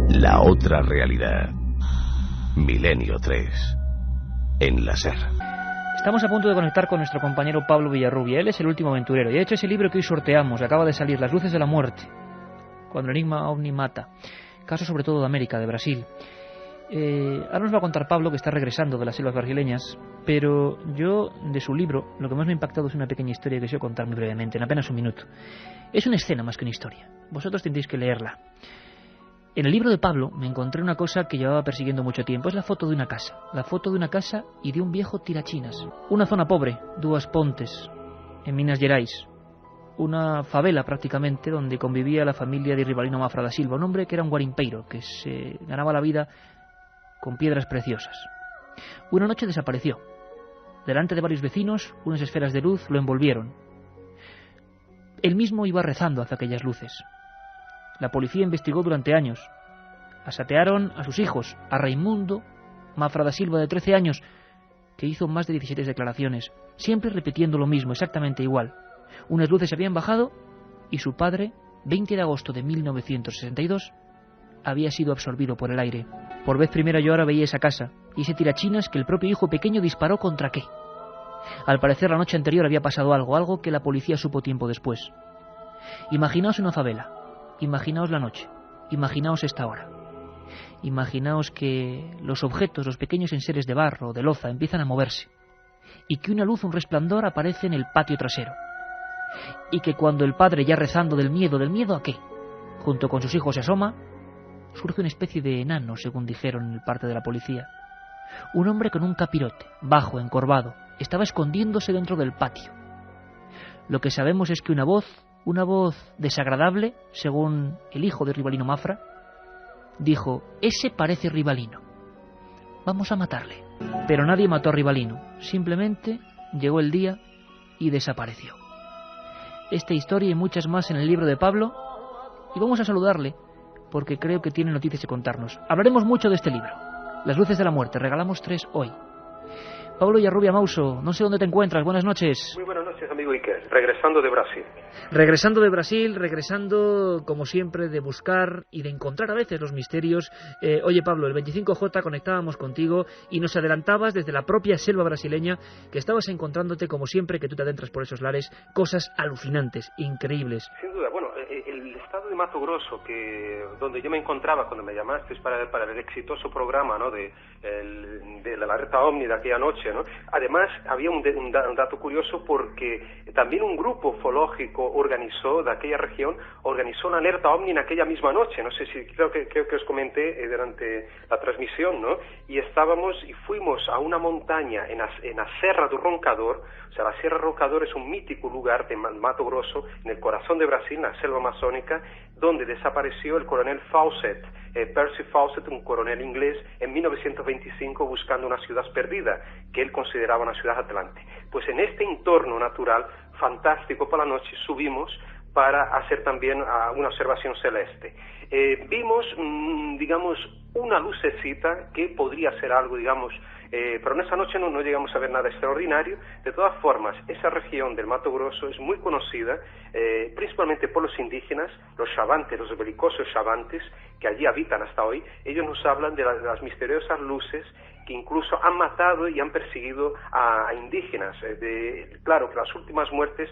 La otra realidad. Milenio 3. En la SER. Estamos a punto de conectar con nuestro compañero Pablo Villarrubia. Él es el último aventurero y ha hecho ese libro que hoy sorteamos. Acaba de salir, Las luces de la muerte, cuando el enigma ovni mata. Caso sobre todo de América, de Brasil. Ahora nos va a contar Pablo, que está regresando de las selvas brasileñas, pero yo, de su libro, lo que más me ha impactado es una pequeña historia que os voy a contar muy brevemente, en apenas un minuto. Es una escena más que una historia. Vosotros tendréis que leerla. En el libro de Pablo me encontré una cosa que llevaba persiguiendo mucho tiempo. Es la foto de una casa. La foto de una casa y de un viejo tirachinas. Una zona pobre, Duas Pontes, en Minas Gerais. Una favela prácticamente donde convivía la familia de Rivalino Mafra da Silva. Un hombre que era un guarimpeiro, que se ganaba la vida con piedras preciosas. Una noche desapareció. Delante de varios vecinos, unas esferas de luz lo envolvieron. Él mismo iba rezando hacia aquellas luces. La policía investigó durante años. Asatearon a sus hijos, a Raimundo Mafra da Silva, de 13 años, que hizo más de 17 declaraciones, siempre repitiendo lo mismo, exactamente igual. Unas luces habían bajado y su padre, 20 de agosto de 1962, había sido absorbido por el aire. Por vez primera yo ahora veía esa casa y ese tirachinas que el propio hijo pequeño disparó contra qué. Al parecer la noche anterior había pasado algo que la policía supo tiempo después. Imaginaos una favela. Imaginaos la noche, imaginaos esta hora. Imaginaos que los objetos, los pequeños enseres de barro o de loza empiezan a moverse y que una luz, un resplandor aparece en el patio trasero. Y que cuando el padre, ya rezando del miedo ¿a qué?, junto con sus hijos se asoma, surge una especie de enano, según dijeron en el parte de la policía. Un hombre con un capirote, bajo, encorvado, estaba escondiéndose dentro del patio. Lo que sabemos es que una voz desagradable, según el hijo de Rivalino Mafra, dijo: ese parece Rivalino, vamos a matarle. Pero nadie mató a Rivalino, simplemente llegó el día y desapareció. Esta historia y muchas más en el libro de Pablo, y vamos a saludarle porque creo que tiene noticias que contarnos. Hablaremos mucho de este libro, Las luces de la muerte, regalamos 3 hoy. Pablo Yarrubia Mauso, no sé dónde te encuentras, buenas noches. Muy buenas noches, amigo Iker, regresando de Brasil. Regresando como siempre de buscar y de encontrar a veces los misterios. Oye Pablo, el 25J conectábamos contigo y nos adelantabas desde la propia selva brasileña que estabas encontrándote, como siempre que tú te adentras por esos lares, cosas alucinantes, increíbles. Sin duda, bueno, el estado de Mato Grosso, donde yo me encontraba cuando me llamaste para el exitoso programa, ¿no?, de la alerta OVNI de aquella noche, ¿no? Además, había un dato curioso porque también un grupo ufológico de aquella región organizó una alerta OVNI en aquella misma noche. No sé si creo que os comenté durante la transmisión, ¿no? Y fuimos a una montaña en la Serra do Roncador. O sea, la Sierra Roncador es un mítico lugar de Mato Grosso, en el corazón de Brasil, en la selva amazónica, donde desapareció el coronel Fawcett, Percy Fawcett, un coronel inglés, en 1925 buscando una ciudad perdida, que él consideraba una ciudad atlante. Pues en este entorno natural, fantástico, por la noche subimos para hacer también una observación celeste. Vimos, digamos, una lucecita que podría ser algo, digamos, pero en esa noche no llegamos a ver nada extraordinario. De todas formas, esa región del Mato Grosso es muy conocida, principalmente por los indígenas, los chavantes, los belicosos chavantes, que allí habitan hasta hoy. Ellos nos hablan de las misteriosas luces que incluso han matado y han perseguido a indígenas. Claro que las últimas muertes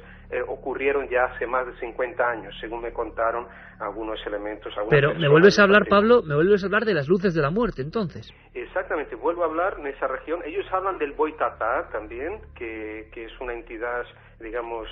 ocurrieron ya hace más de 50 años, según me contaron algunos elementos. Pero me vuelves a hablar, Pablo, de las luces de la muerte, entonces. Exactamente, vuelvo a hablar en esa región. Ellos hablan del Boitatá también, que es una entidad, digamos,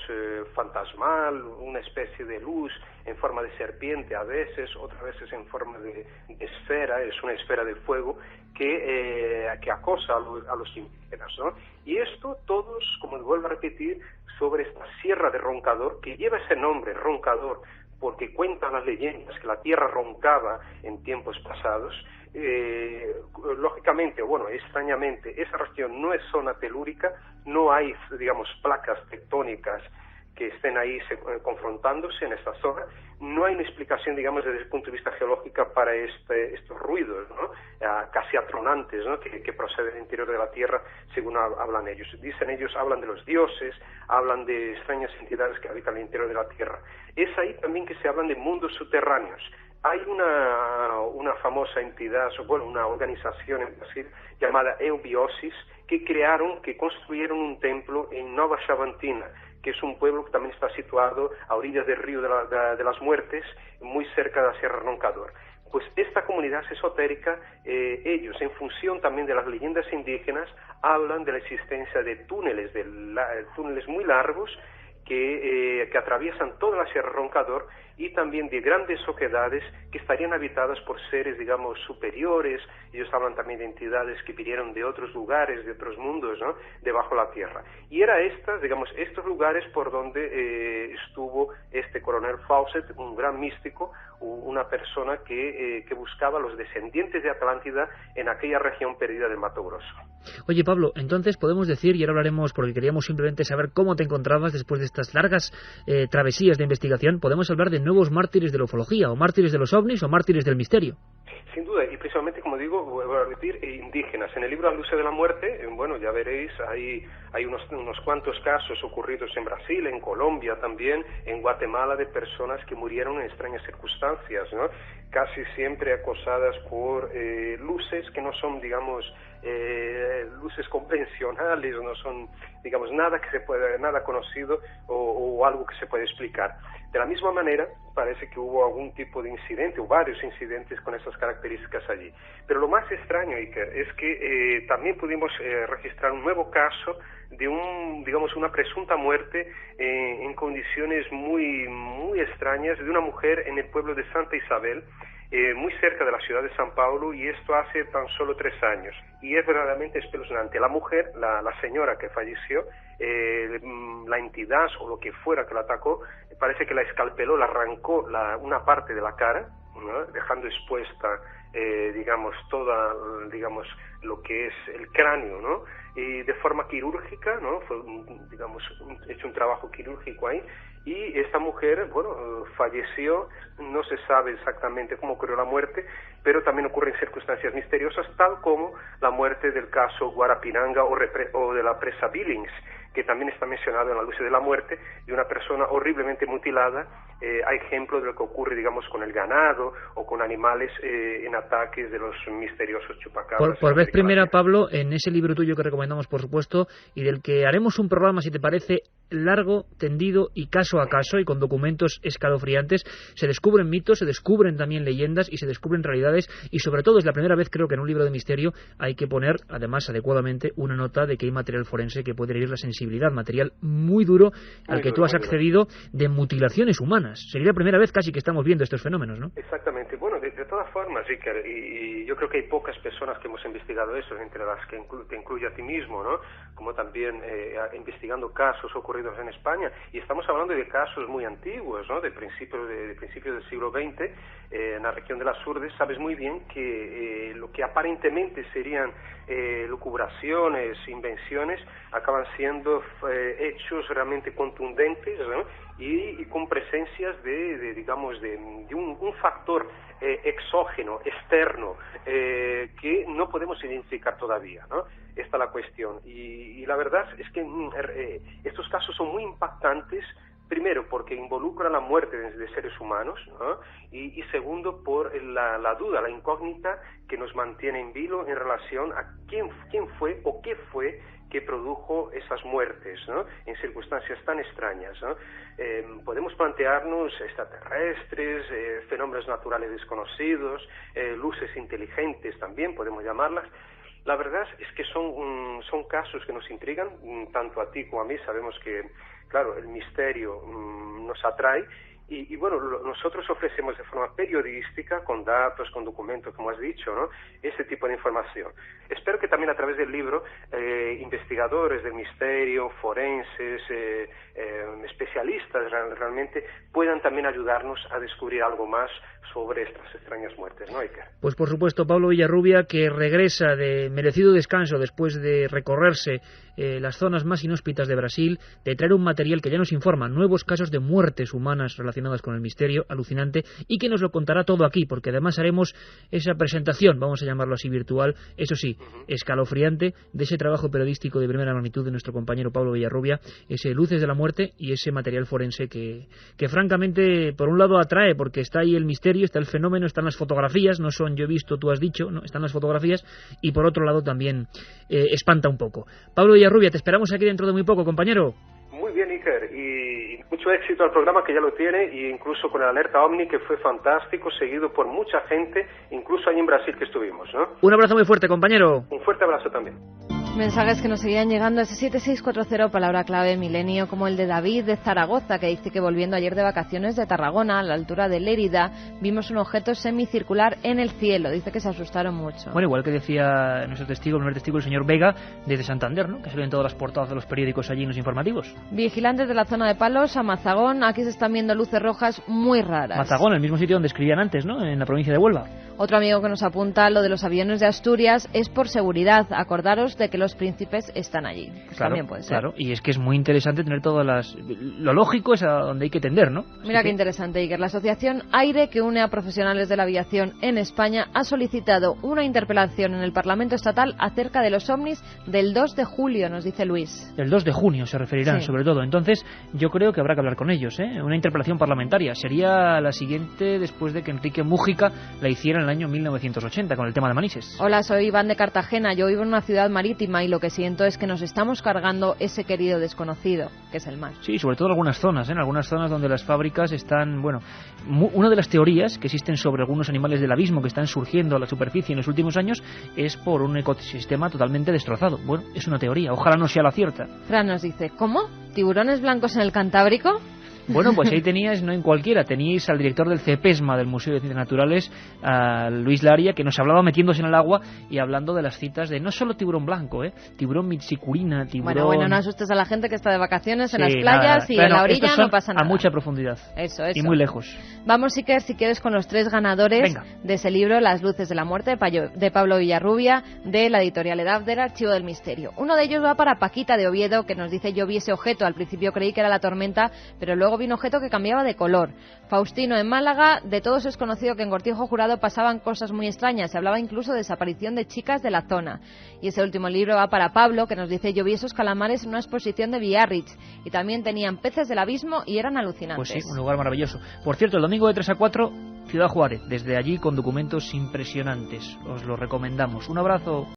fantasmal, una especie de luz en forma de serpiente a veces, otras veces en forma de esfera, es una esfera de fuego que acosa a los indígenas, ¿no? Y esto todos, como vuelvo a repetir, sobre esta Sierra de Roncador, que lleva ese nombre, Roncador, porque cuentan las leyendas que la tierra roncaba en tiempos pasados. Lógicamente, bueno, extrañamente, esa región no es zona telúrica, no hay, digamos, placas tectónicas que estén ahí confrontándose en esta zona. No hay una explicación, digamos, desde el punto de vista geológico para estos ruidos, ¿no?, casi atronantes, ¿no?, que proceden del interior de la Tierra, según hablan ellos. Hablan de los dioses, hablan de extrañas entidades que habitan el interior de la Tierra. Es ahí también que se hablan de mundos subterráneos. Hay una famosa entidad, bueno, una organización en Brasil llamada Eubiosis, que construyeron un templo en Nova Chavantina, que es un pueblo que también está situado a orillas del río de las Muertes, muy cerca de la Sierra Roncador. Pues esta comunidad esotérica, ellos, en función también de las leyendas indígenas, hablan de la existencia de túneles muy largos que atraviesan toda la Sierra Roncador, y también de grandes oquedades que estarían habitadas por seres, digamos, superiores. Ellos hablan también de entidades que vinieron de otros lugares, de otros mundos, ¿no?, debajo de la tierra. Y era estos lugares por donde estuvo este coronel Fawcett, un gran místico, una persona que buscaba a los descendientes de Atlántida en aquella región perdida del Mato Grosso. Oye, Pablo, entonces podemos decir, y ahora hablaremos porque queríamos simplemente saber cómo te encontrabas después de estas largas travesías de investigación, podemos hablar de nuevos mártires de la ufología, o mártires de los ovnis, o mártires del misterio. Sin duda, y principalmente, como digo, voy a repetir, indígenas. En el libro Las luces de la muerte, bueno, ya veréis, hay unos cuantos casos ocurridos en Brasil, en Colombia también, en Guatemala, de personas que murieron en extrañas circunstancias, ¿no?, casi siempre acosadas por luces que no son, digamos, luces convencionales, no son, digamos, nada conocido o algo que se puede explicar. De la misma manera, parece que hubo algún tipo de incidente o varios incidentes con esas características allí. Pero lo más extraño, Iker, es que también pudimos registrar un nuevo caso de una presunta muerte en condiciones muy, muy extrañas de una mujer en el pueblo de Santa Isabel, muy cerca de la ciudad de San Paulo, y esto hace tan solo 3 años. Y es verdaderamente espeluznante. La mujer, la señora que falleció, la entidad o lo que fuera que la atacó, parece que la escalpeló, la arrancó una parte de la cara, ¿no? Dejando expuesta, digamos, toda, digamos, lo que es el cráneo, ¿no? Y de forma quirúrgica, ¿no? Fue, digamos, hecho un trabajo quirúrgico ahí. Y esta mujer, bueno, falleció, no se sabe exactamente cómo ocurrió la muerte, pero también ocurre en circunstancias misteriosas, tal como la muerte del caso Guarapiranga o de la presa Billings, que también está mencionado en La Luz de la Muerte, de una persona horriblemente mutilada. Hay ejemplos de lo que ocurre, digamos, con el ganado o con animales en ataques de los misteriosos chupacabras. Por vez primera, Pablo, en ese libro tuyo que recomendamos, por supuesto, y del que haremos un programa, si te parece, largo, tendido y caso a caso, y con documentos escalofriantes, se descubren mitos, se descubren también leyendas y se descubren realidades, y sobre todo es la primera vez, creo que en un libro de misterio hay que poner, además adecuadamente, una nota de que hay material forense que puede herir la sensibilidad, material muy duro al que tú has accedido, de mutilaciones humanas. Sería la primera vez casi que estamos viendo estos fenómenos, ¿no? Exactamente. Bueno, de todas formas, Iker, y yo creo que hay pocas personas que hemos investigado eso, entre las que te incluye a ti mismo, ¿no? Como también investigando casos ocurridos en España, y estamos hablando de casos muy antiguos, ¿no? De principios del siglo XX, en la región de las Urdes. Sabes muy bien que lo que aparentemente serían lucubraciones, invenciones, acaban siendo hechos realmente contundentes, ¿no? Y con presencias digamos, de un factor exógeno, externo, que no podemos identificar todavía, ¿no? Esta es la cuestión. Y la verdad es que estos casos son muy impactantes, primero porque involucran la muerte de seres humanos, ¿no? Y segundo por la duda, la incógnita que nos mantiene en vilo en relación a quién fue o qué fue que produjo esas muertes, ¿no? En circunstancias tan extrañas, ¿no? Podemos plantearnos extraterrestres, fenómenos naturales desconocidos, luces inteligentes también podemos llamarlas. La verdad es que son casos que nos intrigan, tanto a ti como a mí. Sabemos que, claro, el misterio nos atrae. Y bueno, nosotros ofrecemos de forma periodística, con datos, con documentos, como has dicho, ¿no? Ese tipo de información. Espero que también a través del libro investigadores del misterio, forenses, especialistas realmente puedan también ayudarnos a descubrir algo más sobre estas extrañas muertes, ¿no, Iker? Pues por supuesto, Pablo Villarrubia, que regresa de merecido descanso después de recorrerse las zonas más inhóspitas de Brasil, de traer un material que ya nos informa nuevos casos de muertes humanas relacionadas con el misterio, alucinante, y que nos lo contará todo aquí, porque además haremos esa presentación, vamos a llamarlo así, virtual, eso sí, escalofriante, de ese trabajo periodístico de primera magnitud de nuestro compañero Pablo Villarrubia, ese Luces de la Muerte y ese material forense que francamente, por un lado atrae, porque está ahí el misterio, está el fenómeno, están las fotografías, no son yo he visto, tú has dicho, no, están las fotografías, y por otro lado también espanta un poco. Pablo Villarrubia, te esperamos aquí dentro de muy poco, compañero. Muy bien, Iker, y mucho éxito al programa, que ya lo tiene, y incluso con el Alerta OVNI, que fue fantástico, seguido por mucha gente, incluso ahí en Brasil que estuvimos, ¿no? Un abrazo muy fuerte, compañero. Un fuerte abrazo también. Mensajes que nos seguían llegando a ese 7640, palabra clave milenio, como el de David de Zaragoza, que dice que volviendo ayer de vacaciones de Tarragona, a la altura de Lérida, vimos un objeto semicircular en el cielo. Dice que se asustaron mucho. Bueno, igual que decía nuestro testigo, el primer testigo, el señor Vega, desde Santander, ¿no? Que salió en todas las portadas de los periódicos allí en los informativos. Vigilantes de la zona de Palos a Mazagón, aquí se están viendo luces rojas muy raras. Mazagón, el mismo sitio donde escribían antes, ¿no? En la provincia de Huelva. Otro amigo que nos apunta, lo de los aviones de Asturias es por seguridad. Acordaros de que los príncipes están allí. Pues claro, también puede ser. Claro, y es que es muy interesante tener todas las... Lo lógico es a donde hay que tender, ¿no? Mira qué interesante, Iker. La asociación AIRE, que une a profesionales de la aviación en España, ha solicitado una interpelación en el Parlamento Estatal acerca de los ovnis del 2 de julio, nos dice Luis. El 2 de junio se referirán, sí, sobre todo. Entonces, yo creo que habrá que hablar con ellos, ¿eh? Una interpelación parlamentaria. Sería la siguiente después de que Enrique Mújica la hiciera en el año 1980 con el tema de Manises. Hola, soy Iván de Cartagena. Yo vivo en una ciudad marítima y lo que siento es que nos estamos cargando ese querido desconocido, que es el mar. Sí, sobre todo en algunas zonas, ¿eh? En algunas zonas donde las fábricas están, bueno, una de las teorías que existen sobre algunos animales del abismo que están surgiendo a la superficie en los últimos años es por un ecosistema totalmente destrozado. Bueno, es una teoría, ojalá no sea la cierta. Fran nos dice, ¿cómo? ¿Tiburones blancos en el Cantábrico? Bueno, pues ahí teníais, no en cualquiera, teníais al director del CEPESMA, del Museo de Ciencias Naturales, a Luis Laria, que nos hablaba metiéndose en el agua y hablando de las citas de no solo tiburón blanco, tiburón mitsicurina, tiburón... Bueno, no asustes a la gente que está de vacaciones en Sí, las playas nada. y Bueno, en la orilla estos son no pasa nada. a mucha profundidad. Eso. Y muy lejos. Vamos, Iker, si quieres, con los 3 ganadores Venga. de ese libro, Las luces de la muerte, de Pablo Villarrubia, de la editorial EDAF, del Archivo del Misterio. Uno de ellos va para Paquita de Oviedo, que nos dice: yo vi ese objeto, al principio creí que era la tormenta, pero luego vi un objeto que cambiaba de color. Faustino en Málaga: de todos es conocido que en Cortijo Jurado pasaban cosas muy extrañas, se hablaba incluso de desaparición de chicas de la zona. Y ese último libro va para Pablo, que nos dice: yo vi esos calamares en una exposición de Biarritz, y también tenían peces del abismo y eran alucinantes. Pues sí, un lugar maravilloso. Por cierto, el domingo de 3 a 4, Ciudad Juárez, desde allí con documentos impresionantes. Os lo recomendamos. Un abrazo.